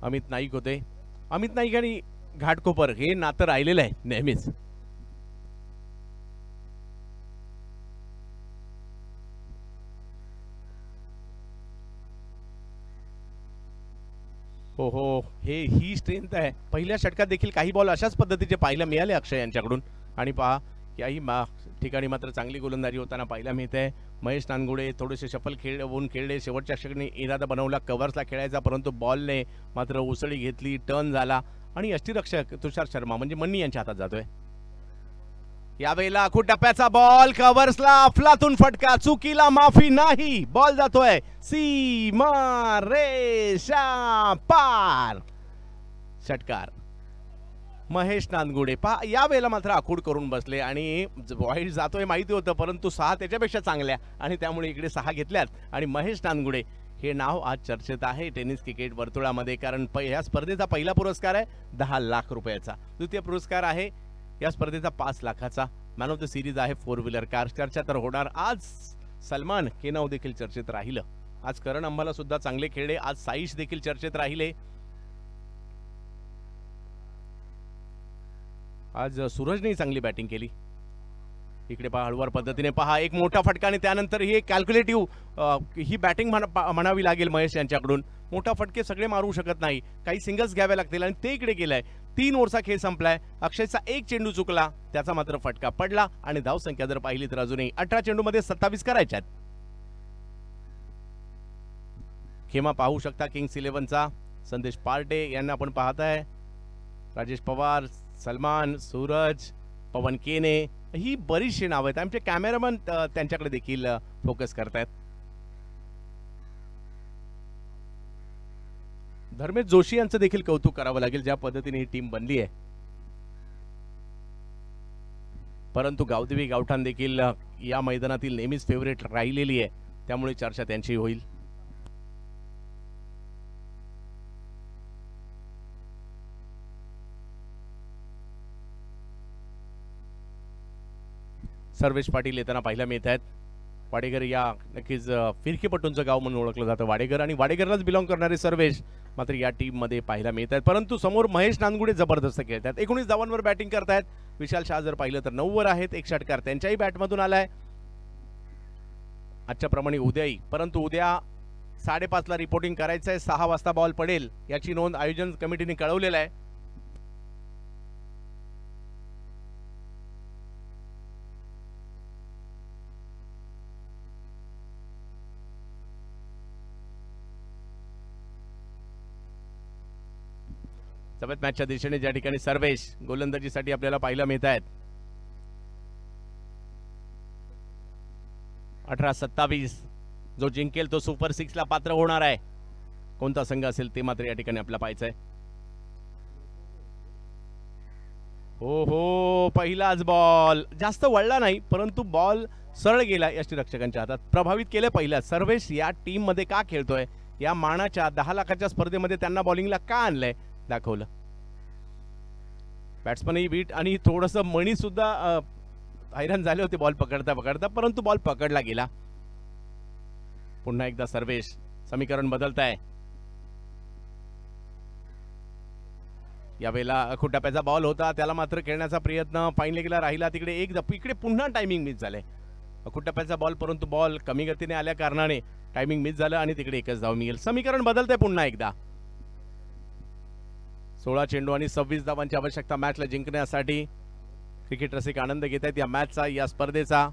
अमित नाईक होते. अमित नाईक आणि घाटकोपर हे नातं राहिलेलं आहे नेहमीच. हो हो, ही स्ट्रेंथ आहे. पहिल्या षटकात देखील काही बॉल अशाच पद्धतीचे पाहायला मिळाले अक्षय यांच्याकडून. आणि पहा याही ठिकाणी मात्र चांगली गोलंदाजी होताना पाहायला मिळते. महेश नानगुडे थोडेसे शफल होऊन खेळले, शेवटच्या क्षणी इरादा बनवला कव्हर्सला खेळायचा, परंतु बॉलने मात्र उसळी घेतली, टर्न झाला आणि यष्टीरक्षक तुषार शर्मा म्हणजे मन्नी यांच्या हातात जातोय. यावेळेला आखूड टप्प्याचा बॉल कव्हर्सला, अफलातून फटका, चुकीला माफी नाही, बॉल जातोय सीमा रेषा पार. षटकार महेश नानगुडे पहा यावेळेला मात्र आखूड करून बसले आणि वाईट जातोय माहिती होतं, परंतु 6 त्याच्यापेक्षा चांगल्या आणि त्यामुळे इकडे 6 घेतल्यात. आणि महेश नानगुडे हे नाव आज चर्चेत आहे टेनिस क्रिकेट वर्तुळामध्ये, कारण या स्पर्धेचा पहिला पुरस्कार आहे 10 लाख रुपयाचा, द्वितीय पुरस्कार आहे या स्पर्धेचा 5 लाखाचा, मॅन ऑफ द सिरीज आहे 4 व्हीलर कार. चर्चा तर होणार. आज सलमान केनाव देखील चर्चेत राहिलं, आज करण अंबाला सुद्धा चांगले खेळले, आज साईश देखील चर्चेत राहिले, आज सूरजने चांगली बॅटिंग केली. इकडे पहा हळूवार पद्धतीने पहा एक मोठा फटका आणि त्यानंतर ही कॅल्क्युलेटिव्ह ही बॅटिंग म्हणावी लागेल महेश यांच्याकडून. मोठा फटके सगळे मारू शकत नाही, काही सिंगल्स घ्यावे लागतील आणि ते इकडे गेलाय. 3 ओव्हरचा खेळ संपलाय. अक्षयचा एक चेंडू चुकला, त्याचा मात्र फटका पडला आणि धावसंख्या जर पाहिली तर अजूनही 18 चेंडूमध्ये 27 करायच्यात. खेमा पाहू शकता किंग्स 11चा. संदेश पार्टे यांना आपण पाहताय, राजेश पवार, सलमान, सूरज, पवन केने, ही बरीचशी नाव आहेत. आमचे कॅमेरामन त्यांच्याकडे देखील फोकस करतायत. धर्मेश जोशी यांचं देखील कौतुक करावं लागेल, ज्या पद्धतीने ही टीम बनली आहे. परंतु गावदेवी गावठाण देखील या मैदानातील नेहमीच फेवरेट राहिलेली आहे, त्यामुळे चर्चा त्यांची होईल. सर्वेश पाटील येताना पाहायला मिळत आहेत. वाडेगर या नक्कीच फिरकीपटूंचं गाव म्हणून ओळखलं जातं वाडेगर, आणि वाडेगरलाच बिलॉंग करणारे सर्वेश मात्र या टीम मध्ये पाहायला मिळत आहेत. परंतु समोर महेश नानगुडे जबरदस्त खेळतात. 19 धावांवर बॅटिंग करतायत. विशाल शाह जर पाहिलं तर 9 वर आहेत. एक षटकार त्यांच्याही बॅटमधून आलाय आजच्या प्रमाणे उद्याही, परंतु उद्या 5:30 ला रिपोर्टिंग करायचं आहे. 6 वाजता बॉल पडेल याची नोंद आयोजन कमिटीने कळवलेलं आहे. सफेद मॅचच्या दिशेने ज्या ठिकाणी सर्वेश गोलंदाजीसाठी आपल्याला पाहायला मिळत आहेत. 18-27 जो जिंकेल तो सुपर 6 ला पात्र होणार आहे. कोणता संघ असेल ते मात्र या ठिकाणी आपल्याला पाहायचं आहे. हो हो, पहिलाच बॉल जास्त वळला नाही, परंतु बॉल सरळ गेला यष्टीरक्षकांच्या हातात. प्रभावित केलं पहिला. सर्वेश या टीम मध्ये का खेळतोय, या मानाच्या 10 लाखाच्या स्पर्धेमध्ये त्यांना बॉलिंगला का आणलंय दाखवलं. बॅट्समनही बीट आणि थोडंसं मणी सुद्धा हैराण झाले होते बॉल पकडता पकडता, परंतु बॉल पकडला गेला. पुन्हा एकदा सर्वेश समीकरण बदलताय. यावेळेला आखूड टप्प्याचा बॉल होता, त्याला मात्र खेळण्याचा प्रयत्न फाईन लेगला राहिला. तिकडे एक इकडे पुन्हा टायमिंग मिस झाले. आखूड टप्प्याचा बॉल, परंतु बॉल कमी गतीने आल्या कारणाने टायमिंग मिस झालं आणि तिकडे एकच धाव मिळेल. समीकरण बदलतंय पुन्हा एकदा. 16 चेंडू आणि 26 धावांची आवश्यकता मॅचला जिंकण्यासाठी. क्रिकेट रसिक आनंद घेत आहेत या मॅचचा, या स्पर्धेचा.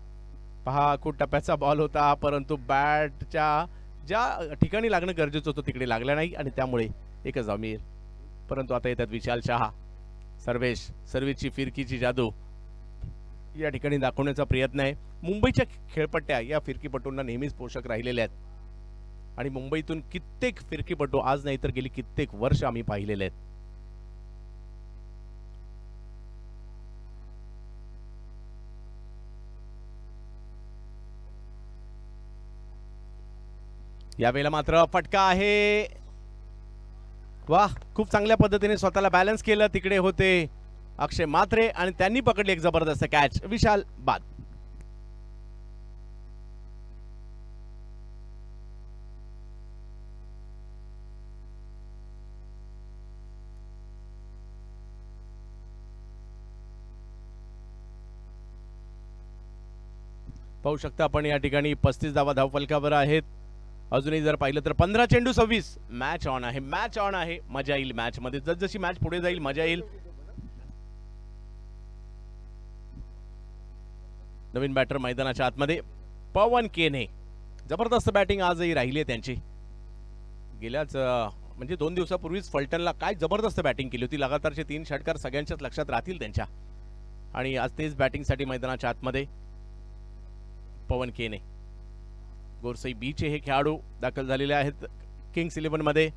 पहा आखूड टप्प्याचा बॉल होता, परंतु बॅटच्या ज्या ठिकाणी लागणं गरजेचं होतं तिकडे लागलं नाही आणि त्यामुळे एकच धाव मिळेल. परंतु आता येतात विशाल शहा. सर्वेशची फिरकीची जादू या ठिकाणी दाखवण्याचा प्रयत्न आहे. मुंबईच्या खेळपट्ट्या या फिरकीपटूंना नेहमीच पोषक राहिलेल्या आहेत आणि मुंबईतून कित्येक फिरकीपटू आज नाही तर गेली कित्येक वर्ष आम्ही पाहिलेले आहेत. यावेळेला मात्र फटका आहे. वाह, खूप चांगल्या पद्धतीने स्वतःला बॅलन्स केलं. तिकडे होते अक्षय मात्रे आणि त्यांनी पकडली एक जबरदस्त कॅच. विशाल बाद. पाहू शकता आपण या ठिकाणी 35 धावा धावफलकावर आहेत. अजूनही जर पाहिलं तर 15 चेंडू 26. मॅच ऑन आहे, मॅच ऑन आहे. मजा येईल मॅच मध्ये, जसजशी मॅच पुढे जाईल मजा येईल. नवीन बॅटर मैदानाच्या आतमध्ये पवन केने. जबरदस्त बॅटिंग आजही राहिली आहे त्यांची. गेल्याच म्हणजे 2 दिवसापूर्वीच फलटणला काय जबरदस्त बॅटिंग केली होती. लगातारचे 3 षटकार सगळ्यांच्याच लक्षात राहतील त्यांच्या. आणि आज तेच बॅटिंगसाठी मैदानाच्या आतमध्ये पवन केने. गोरसई बीचे हे खेळाडू दाखल झालेले आहेत किंग्स 11 मध्ये.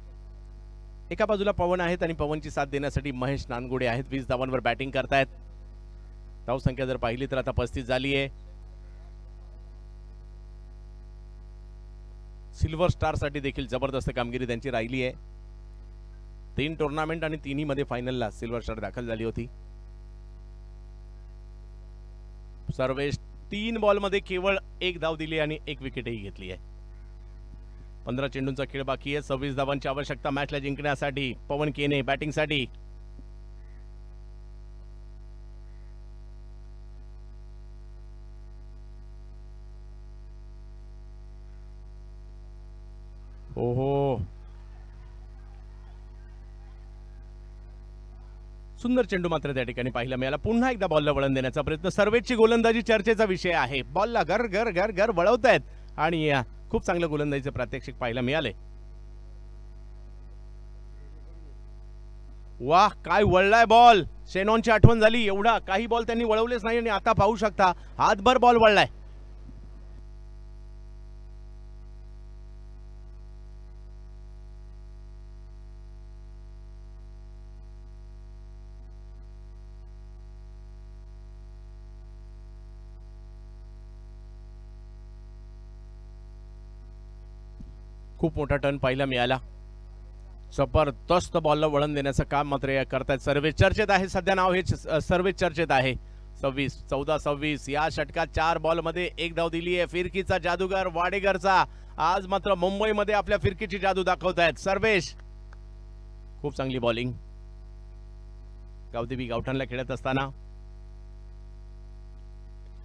एका बाजूला पवन आहेत आणि पवनची साथ देण्यासाठी महेश नानगुडे आहेत. 20 धावांवर बॅटिंग करतायत. धावसंख्या जर पाहिली तर आता 35 झाली आहे. सिल्वर स्टार साठी देखील जबरदस्त कामगिरी त्यांची राहिली आहे. 3 टुर्नामेंट आणि 3ही मध्ये फायनलला सिल्वर स्टार दाखल झाली होती. सर्वेश 3 बॉलमध्ये केवळ 1 धाव दिली आणि 1 विकेटही घेतली आहे. 15 चेंडूंचा खेळ बाकी आहे. 26 धावांची आवश्यकता मॅचला जिंकण्यासाठी. पवन केने बॅटिंगसाठी. ओहो, सुंदर चेंडू मात्र त्या ठिकाणी पाहायला मिळाला. पुन्हा एकदा बॉलला वळण देण्याचा प्रयत्न. सर्वेची गोलंदाजी चर्चेचा विषय आहे. बॉलला घर घर घर घर वळवतायत आणि खूप चांगलं गोलंदाजीचं प्रात्यक्षिक पाहायला मिळाले. वाह, काय वळलाय बॉल. शेनॉनची आठवण झाली. एवढा काही बॉल त्यांनी वळवलेच नाही आणि आता पाहू शकता हातभर बॉल वळलाय. खूप मोठा टर्न पाहायला मिळाला. जबरदस्त बॉलला वळण देण्याचं काम मात्र करतायत. सर्वे चर्चेत आहे सध्या. नाव हे सर्वे चर्चेत आहे. 14-26 या षटकात 4 बॉलमध्ये 1 धाव दिली आहे. फिरकीचा जादूगार वाडेकरचा आज मात्र मुंबईमध्ये आपल्या फिरकीची जादू दाखवतायत सर्वेश. खूप चांगली बॉलिंग. गावदेवी गावठाणला खेळत असताना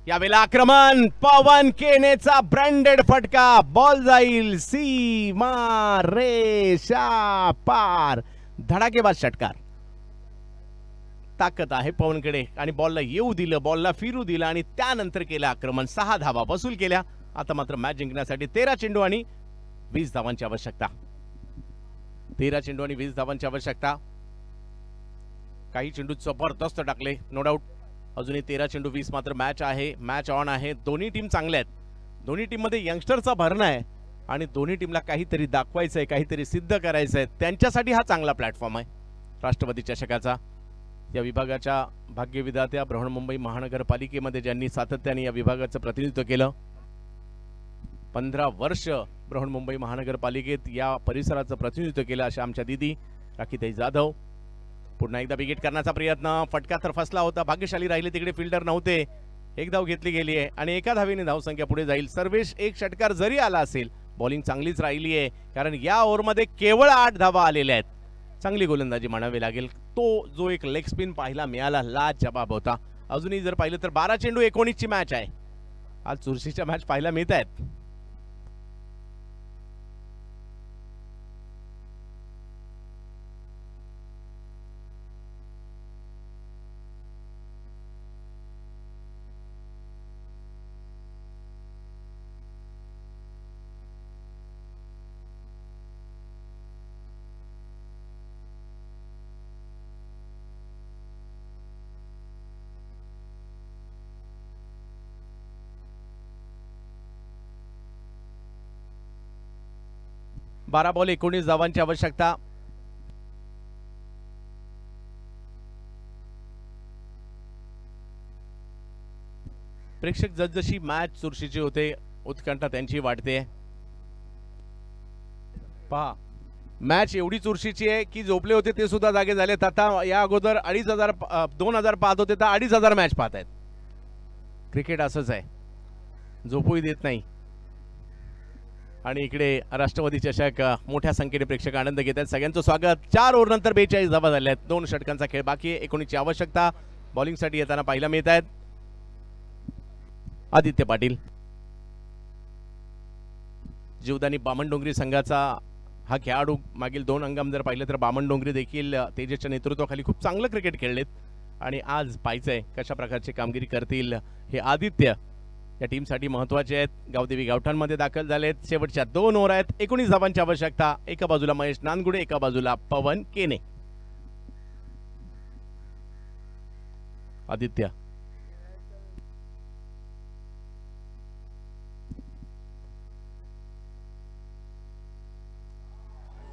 यावेळेला आक्रमण. पवन केनेचा ब्रँडेड फटका. बॉल जाईल सीमा रेषा पार. धडाकेबाज षटकार. ताकद आहे पवनकडे आणि बॉलला येऊ दिलं, बॉलला फिरू दिलं आणि त्यानंतर केलं आक्रमण. 6 धावा वसूल केल्या. आता मात्र मॅच जिंकण्यासाठी 13 चेंडू आणि 20 धावांची आवश्यकता. 13 चेंडू आणि 20 धावांची आवश्यकता. काही चेंडू जबरदस्त टाकले नो डाऊट. अजूनही 13 चेंडू 20 मात्र मॅच आहे. मॅच ऑन आहे. दोन्ही टीम चांगल्या आहेत. दोन्ही टीम मध्ये यंगस्टरचा भरणा आहे आणि दोन्ही टीमला काहीतरी दाखवायचं आहे, काहीतरी सिद्ध करायचं आहे. त्यांच्यासाठी हा चांगला प्लॅटफॉर्म आहे राष्ट्रवादी चषकाचा. या विभागाच्या भाग्यविधात्या बृहन्मुंबई महानगरपालिकेमध्ये ज्यांनी सातत्याने या विभागाचं प्रतिनिधित्व केलं. 15 वर्ष बृहन्मुंबई महानगरपालिकेत या परिसराचं प्रतिनिधित्व केलं अशा आमच्या दिदी राखीताई जाधव. पुन्हा एकदा विकेट करण्याचा प्रयत्न. फटका तर फसला होता. भाग्यशाली राहिले तिकडे फिल्डर नव्हते. 1 धाव घेतली गेली आहे आणि एका धावेने धावसंख्या पुढे जाईल. सर्वेश 1 षटकार जरी आला असेल बॉलिंग चांगलीच राहिली आहे कारण या ओव्हरमध्ये केवळ 8 धावा आलेल्या आहेत. चांगली गोलंदाजी म्हणावी लागेल. तो जो एक लेग स्पिन पाहायला मिळाला लाजवाब होता. अजूनही जर पाहिलं तर 12 चेंडू 19 ची मॅच आहे. आज चुरशीच्या मॅच पाहायला मिळत आहेत. बारा बॉल 19 धावांची आवश्यकता. प्रेक्षक जसजशी मॅच चुरशीची होते उत्कंठा त्यांची वाढते. पहा मॅच एवढी चुरशीची आहे की झोपले होते ते सुद्धा जागे झालेत. आता या अगोदर 2000 पाहत होते तर 2500 मॅच पाहत आहेत. क्रिकेट असंच आहे, झोपूही देत नाही. आणि इकडे राष्ट्रवादी चषक मोठ्या संख्येने प्रेक्षक आनंद घेत आहेत. सगळ्यांचं स्वागत. 4 ओव्हर नंतर 42 धावा झाल्या आहेत. 2 षटकांचा खेळ बाकी आहे. 19 ची आवश्यकता. बॉलिंगसाठी येताना पाहायला मिळत आहेत आदित्य पाटील. जीवदानी बामणडोंगरी संघाचा हा खेळाडू मागील 2 अंगाम जर पाहिलं तर बामणडोंगरी देखील तेजसच्या नेतृत्वाखाली खूप चांगलं क्रिकेट खेळलेत आणि आज पाहायचंय कशा प्रकारची कामगिरी करतील हे आदित्य या टीमसाठी महत्त्वाचे आहेत. गावदेवी गावठाणमध्ये दाखल झालेत. शेवटच्या 2 ओव्हर आहेत. 19 धावांची आवश्यकता. एका बाजूला महेश नानगुडे, एका बाजूला पवन केने. आदित्य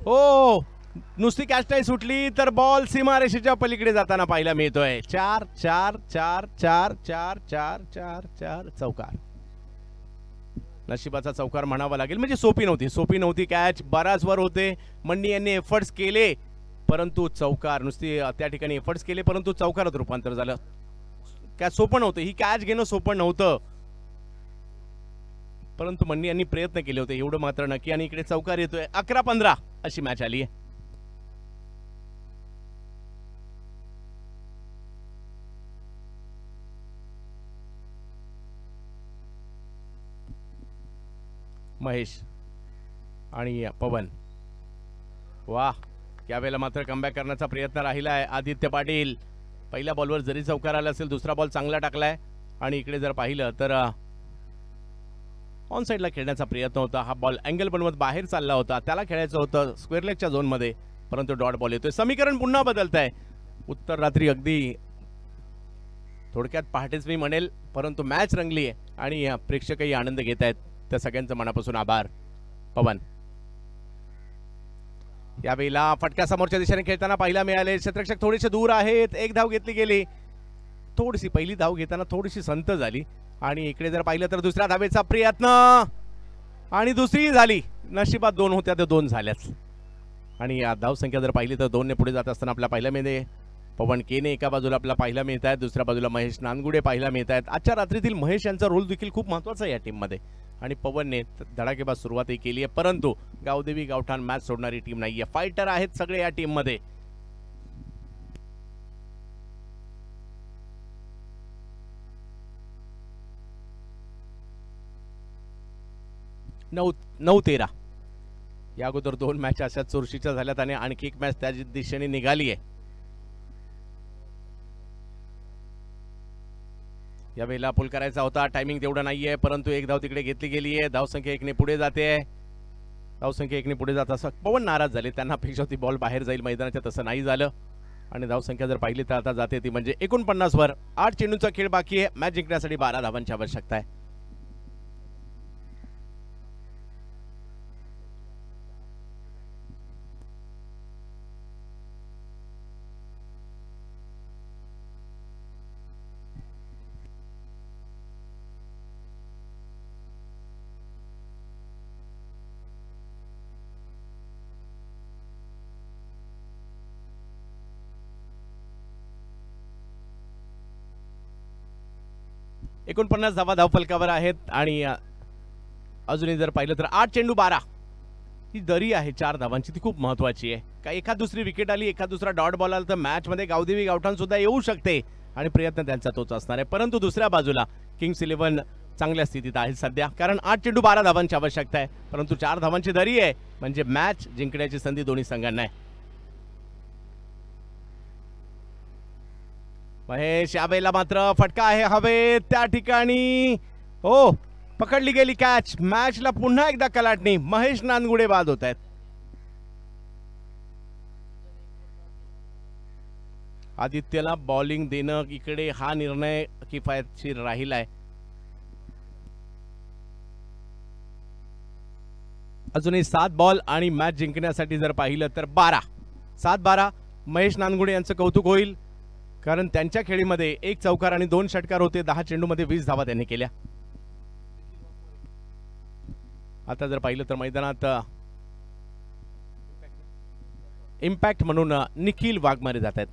हो, नुसती कॅच नाही सुटली तर बॉल सीमारेषेच्या पलीकडे जाताना पाहायला मिळतोय. 4 4 4 4 4 4 4 4 चौकार. नशिबाचा चौकार म्हणावा लागेल. म्हणजे सोपी नव्हती कॅच. बराच वर होते. मंडी यांनी एफर्ट्स केले परंतु चौकार. नुसती त्या ठिकाणी एफर्ट्स केले परंतु चौकारात रूपांतर झालं. कॅच सोपं नव्हतं. ही कॅच घेणं सोपं नव्हतं परंतु मंडी यांनी प्रयत्न केले होते एवढं मात्र नक्की. आणि इकडे चौकार येतोय. 11-15 अशी मॅच आली आहे. महेश आणि पवन. वाह, यावेळेला मात्र कमबॅक करण्याचा प्रयत्न राहिला आहे आदित्य पाटील. पहिल्या बॉलवर जरी चौकार आला असेल दुसरा बॉल चांगला टाकलाय. आणि इकडे जर पाहिलं तर ऑन साईडला खेळण्याचा प्रयत्न होता. हा बॉल अँगल बनवत बाहेर चालला होता. त्याला खेळायचं होतं स्क्वेअर लेगच्या झोनमध्ये परंतु डॉट बॉल येतोय. समीकरण पुन्हा बदलत आहे. उत्तर रात्री अगदी थोडक्यात पहाटेच मी म्हणेल परंतु मॅच रंगली आहे आणि प्रेक्षकही आनंद घेत आहेत. त्या सगळ्यांचं मनापासून आभार. पवन यावेळेला फटका समोरच्या दिशेने खेळताना पाहायला मिळाले. क्षेत्ररक्षक थोडेसे दूर आहेत. एक धाव घेतली गेली. थोडीशी पहिली धाव घेताना थोडीशी संत झाली. आणि इकडे जर पाहिलं तर दुसऱ्या धावेचा प्रयत्न आणि दुसरी झाली. नशिबात 2 होत्या तर 2 झाल्याच. आणि या धाव संख्या जर पाहिली तर 2 ने पुढे जात असताना आपल्या पाहायला मिळते पवन केने एका बाजूला आपल्याला पाहायला मिळत आहेत. दुसऱ्या बाजूला महेश नानगुडे पाहायला मिळत आहेत. आजच्या रात्रीतील महेश यांचा रोल देखील खूप महत्त्वाचा आहे या टीममध्ये. आणि पवनने धडाकेबाज सुरुवातही केली आहे परंतु गावदेवी गावठाण मॅच सोडणारी टीम नाहीये. फायटर आहेत सगळे या टीम मध्ये. नऊ 13 या अगोदर 2 मॅच अशा चुरशीच्या झाल्यात आणि आणखी एक मॅच त्या दिशेने निघाली आहे. यावेळेला पुल करायचा होता. टायमिंग तेवढं नाहीये परंतु एक धाव तिकडे घेतली गेली आहे. धावसंख्या 1 ने पुढे जाते. धावसंख्या 1 ने पुढे जात असं पवन नाराज झाले. त्यांना अपेक्षा होती बॉल बाहेर जाईल मैदानाच्या, तसं नाही झालं. आणि धावसंख्या जर पाहिली तर आता जाते ती म्हणजे 49 वर. 8 चेंडूंचा खेळ बाकी आहे. मॅच जिंकण्यासाठी 12 धावांची आवश्यकता आहे. एकोणपन्नास धावा धावफलकावर आहेत. आणि अजूनही जर पाहिलं तर 8 चेंडू 12 ही दरी आहे 4 धावांची, ती खूप महत्वाची आहे. का एखाद दुसरी विकेट आली, एखाद दुसरा डॉट बॉल आला तर मॅच मध्ये गावदेवी गावठाण सुद्धा येऊ शकते आणि प्रयत्न त्यांचा तोच असणार आहे. परंतु दुसऱ्या बाजूला किंग्स 11 चांगल्या स्थितीत आहे सध्या, कारण 8 चेंडू 12 धावांची आवश्यकता आहे परंतु 4 धावांची दरी आहे म्हणजे मॅच जिंकण्याची संधी दोन्ही संघांना आहे. महेश यावेळेला मात्र फटका आहे हवेत त्या ठिकाणी. हो, पकडली गेली कॅच. मॅचला पुन्हा एकदा कलाटणी. महेश नानगुडे बाद होत आहेत. आदित्यला बॉलिंग देणं इकडे हा निर्णय किफायतशीर राहिलाय. अजूनही 7 बॉल आणि मॅच जिंकण्यासाठी जर पाहिलं तर 7-12 महेश नानगुडे यांचं कौतुक होईल, कारण त्यांच्या खेळीमध्ये 1 चौकार आणि 2 षटकार होते. 10 चेंडूमध्ये 20 धावा त्यांनी केल्या. आता जर पाहिलं तर मैदानात इम्पॅक्ट म्हणून निखिल वाघमारे जात आहेत.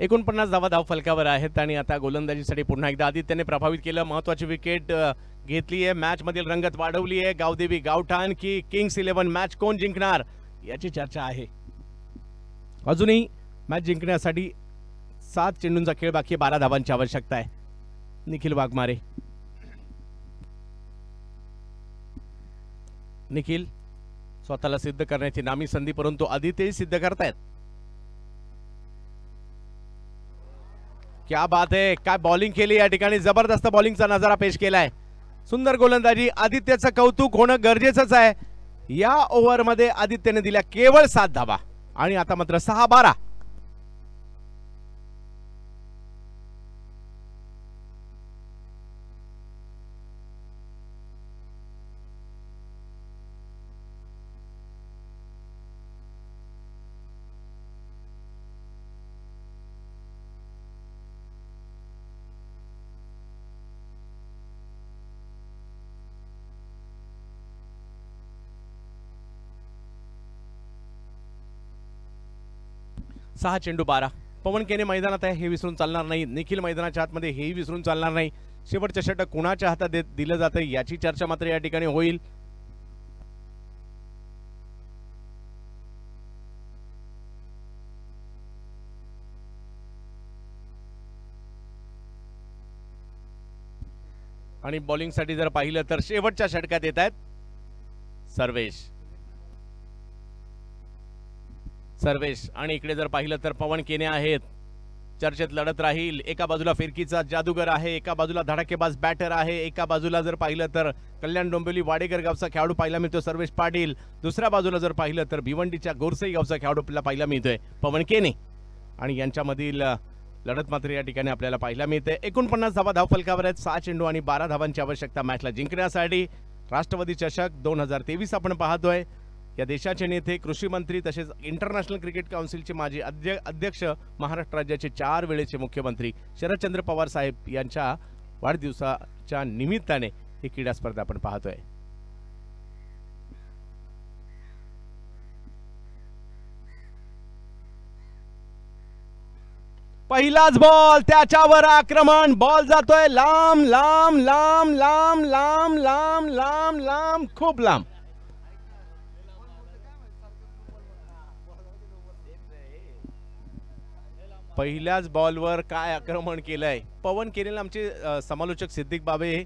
49 धावा धाव फलकावर आहेत आणि आता गोलंदाजीसाठी पुन्हा एकदा आदित्यने प्रभावित केलं. महत्वाची विकेट घेतली आहे. मॅच मधील रंगत वाढवली आहे. गावदेवी गावठाण की किंग्स 11 मॅच कोण जिंकणार याची चर्चा आहे. अजूनही मॅच जिंकण्यासाठी 7 चेंडूंचा खेळ बाकी आहे. 12 धावांची आवश्यकता आहे. निखिल वाघमारे. निखिल स्वतःला सिद्ध करण्याची नामी संधी, परंतु आदित्यही सिद्ध करतायत. क्या बात आहे. काय बॉलिंग केली या ठिकाणी. जबरदस्त बॉलिंगचा नजारा पेश केलाय. सुंदर गोलंदाजी. आदित्यचं कौतुक होणं गरजेचंच आहे. या ओव्हरमध्ये आदित्यने दिल्या केवळ 7 धावा आणि आता मात्र 6-12. सहा चेंडू 12. पवन केने मैदानात आहे हे विसरून चालणार नाही. निखिल मैदानाच्या आतमध्ये हेही विसरून चालणार नाही. शेवटचं षटक कुणाच्या हातात दिलं जातं याची चर्चा मात्र या ठिकाणी होईल. आणि बॉलिंगसाठी जर पाहिलं तर शेवटच्या षटकात येत आहेत सर्वेश आणि इकडे जर पाहिलं तर पवन केने आहेत. चर्चेत लढत राहील. एका बाजूला फिरकीचा जादूगर आहे, एका बाजूला धडाकेबाज बॅटर आहे, एका बाजूला जर पाहिलं तर कल्याण डोंबिवली वाडेकर गावचा खेळाडू पाहायला मिळतो सर्वेश पाटील. दुसऱ्या बाजूला जर पाहिलं तर भिवंडीच्या गोरसई गावचा खेळाडू पाहायला मिळतोय पवन केने आणि यांच्यामधील लढत मात्र या ठिकाणी आपल्याला पाहायला मिळते. 49 धावा धाव फलकावर आहेत. 6 चेंडू आणि 12 धावांची आवश्यकता मॅचला जिंकण्यासाठी. राष्ट्रवादी चषक 2023 आपण पाहतोय. या देशाचे नेते, कृषी मंत्री तसेच इंटरनॅशनल क्रिकेट काउन्सिलचे माजी अध्यक्ष, महाराष्ट्र राज्याचे 4 वेळेचे मुख्यमंत्री शरदचंद्र पवार साहेब यांच्या वाढदिवसाच्या निमित्ताने ही क्रीडा स्पर्धा आपण पाहतोय. पहिलाच बॉल, त्याच्यावर आक्रमण. बॉल जातोय लांब लांब लांब लांब लांब लांब लांब लांब खूप लांब. पहिल्याच बॉलवर काय आक्रमण केलंय. पवन केनेला आमचे समालोचक सिद्दीक बाबे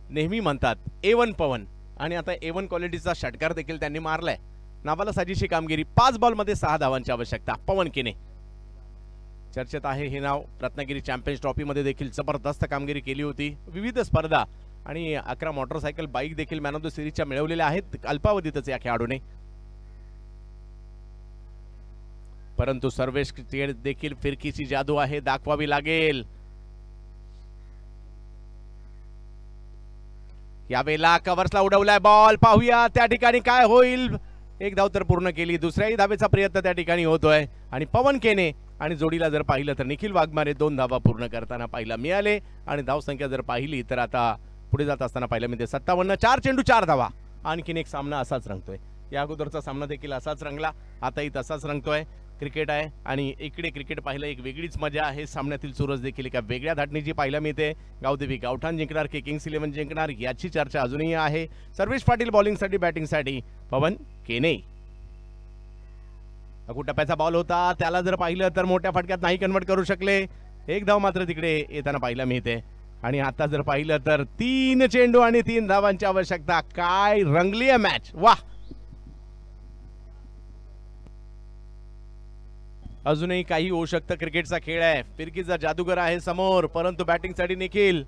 नेहमी म्हणतात A1 पवन आणि आता A1 क्वालिटीचा षटकार देखील त्यांनी मारलाय. नावाला साजेशी कामगिरी. 5 बॉलमध्ये 6 धावांची आवश्यकता. पवन केने चर्चेत आहे हे नाव. रत्नागिरी चॅम्पियन्स ट्रॉफीमध्ये देखील जबरदस्त कामगिरी केली होती. विविध स्पर्धा आणि 11 मोटरसायकल बाईक देखील मॅन ऑफ द सिरीजच्या मिळवलेल्या आहेत अल्पावधीतच या खेळाडूने. परंतु सर्वेश देखील फिरकीची जादू आहे, दाखवावी लागेल. यावेळेला कव्हर्सला उडवलाय बॉल. पाहूया त्या ठिकाणी काय होईल. एक धाव तर पूर्ण केली. दुसऱ्याही धावेचा प्रयत्न त्या ठिकाणी होतोय आणि पवन केने आणि जोडीला जर पाहिलं तर निखिल वाघमारे 2 धावा पूर्ण करताना पाहायला मिळाले आणि धावसंख्या जर पाहिली तर आता पुढे जात असताना पाहायला मिळते 57. 4 चेंडू 4 धावा. आणखीन एक सामना असाच रंगतोय. या अगोदरचा सामना देखील असाच रंगला, आताही तसाच रंगतोय. क्रिकेट आहे आणि इकडे क्रिकेट पाहिलं एक वेगळीच मजा आहे. सामन्यातील चुरस देखील एका वेगळ्या धाटणीची पाहायला मिळते. गावदेवी गावठाण जिंकणार की किंग्स 11 जिंकणार याची चर्चा अजूनही आहे. सर्वेश पाटील बॉलिंगसाठी, बॅटिंगसाठी पवन केने. टप्प्याचा बॉल होता, त्याला जर पाहिलं तर मोठ्या फटक्यात नाही कन्वर्ट करू शकले. एक धाव मात्र तिकडे येताना पाहायला मिळते आणि आता जर पाहिलं तर 3 चेंडू आणि 3 धावांची आवश्यकता. काय रंगली आहे मॅच. वाह. अजूनही काही होऊ शकतं. क्रिकेटचा खेळ आहे. फिरकीचा जादूगर आहे समोर, परंतु बॅटिंगसाठी निखिल.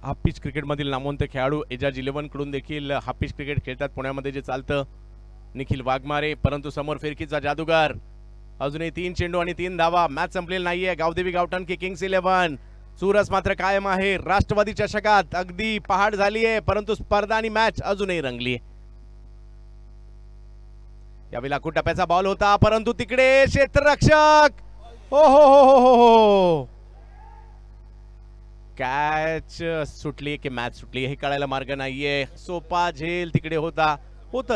हाफ पिच क्रिकेटमधील नामवंत खेळाडू एजाज 11 कडून देखील हाफ पिच क्रिकेट खेळतात पुण्यामध्ये जे चालतं. निखिल वाघमारे, परंतु समोर फिरकीचा जादूगार. अजूनही 3 चेंडू आणि 3 धावा. मॅच संपलेली नाहीये. गावदेवी गावठाण की किंग्स 11. चुरस मात्र कायम आहे. राष्ट्रवादी चषकात अगदी पहाट झाली आहे, परंतु स्पर्धा आणि मॅच अजूनही रंगली आहे. यावेळेला टप्प्याचा बॉल होता, परंतु तिकडे क्षेत्ररक्षक हो हो हो हो हो हो कॅच सुटली की मॅच सुटली हे कळायला मार्ग नाहीये. सोपा झेल तिकडे होतं.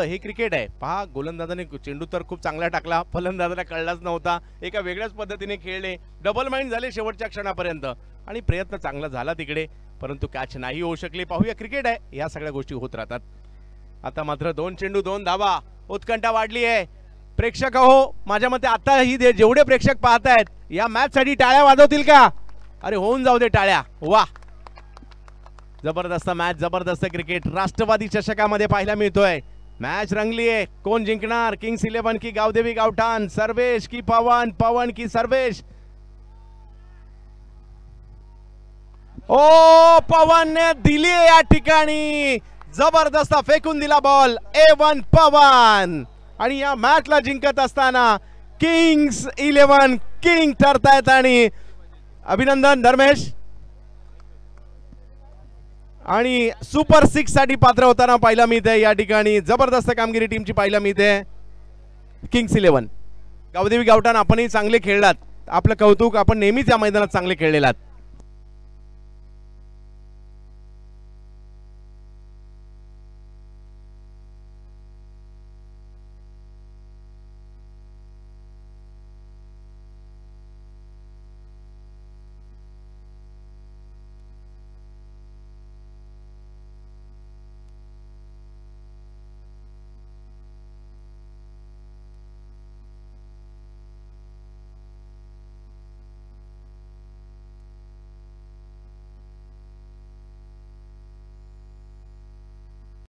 हे क्रिकेट आहे. पहा गोलंदाजाने चेंडू तर खूप चांगला टाकला, फलंदाजाला कळलाच नव्हता. एका वेगळ्याच पद्धतीने खेळले, डबल माइंड झाले शेवटच्या क्षणापर्यंत आणि प्रयत्न चांगला झाला तिकडे, परंतु कॅच नाही होऊ शकली. पाहूया, क्रिकेट आहे, या सगळ्या गोष्टी होत राहतात. आता मात्र 2 चेंडू 2 धावा, उत्कंठा वाढली आहे. प्रेक्षक हो, माझ्या मते आता ही जेवढे प्रेक्षक पाहतायत या मॅच साठी टाळ्या वाजवतील का? अरे होऊन जाऊ दे टाळ्या. वा, जबरदस्त मॅच, जबरदस्त क्रिकेट राष्ट्रवादी चषकामध्ये पाहायला मिळतोय. मॅच रंगली आहे. कोण जिंकणार? किंग्स 11 की गावदेवी गावठाण, सर्वेश की पवन, पवन की सर्वेश? ओ, पवन ने दिली या ठिकाणी, जबरदस्त फेकून दिला बॉल. A1 पवन. आणि या मॅचला जिंकत असताना किंग्स 11 किंग ठरतायत. आणि अभिनंदन धर्मेश. आणि सुपर 6 साठी पात्र होताना पाहायला मिळते या ठिकाणी. जबरदस्त कामगिरी टीमची पाहायला मिळते. किंग्स 11 गावदेवी गावठाण, आपणही चांगले खेळलात. आपलं कौतुक, आपण नेहमीच या मैदानात चांगले खेळलेलात.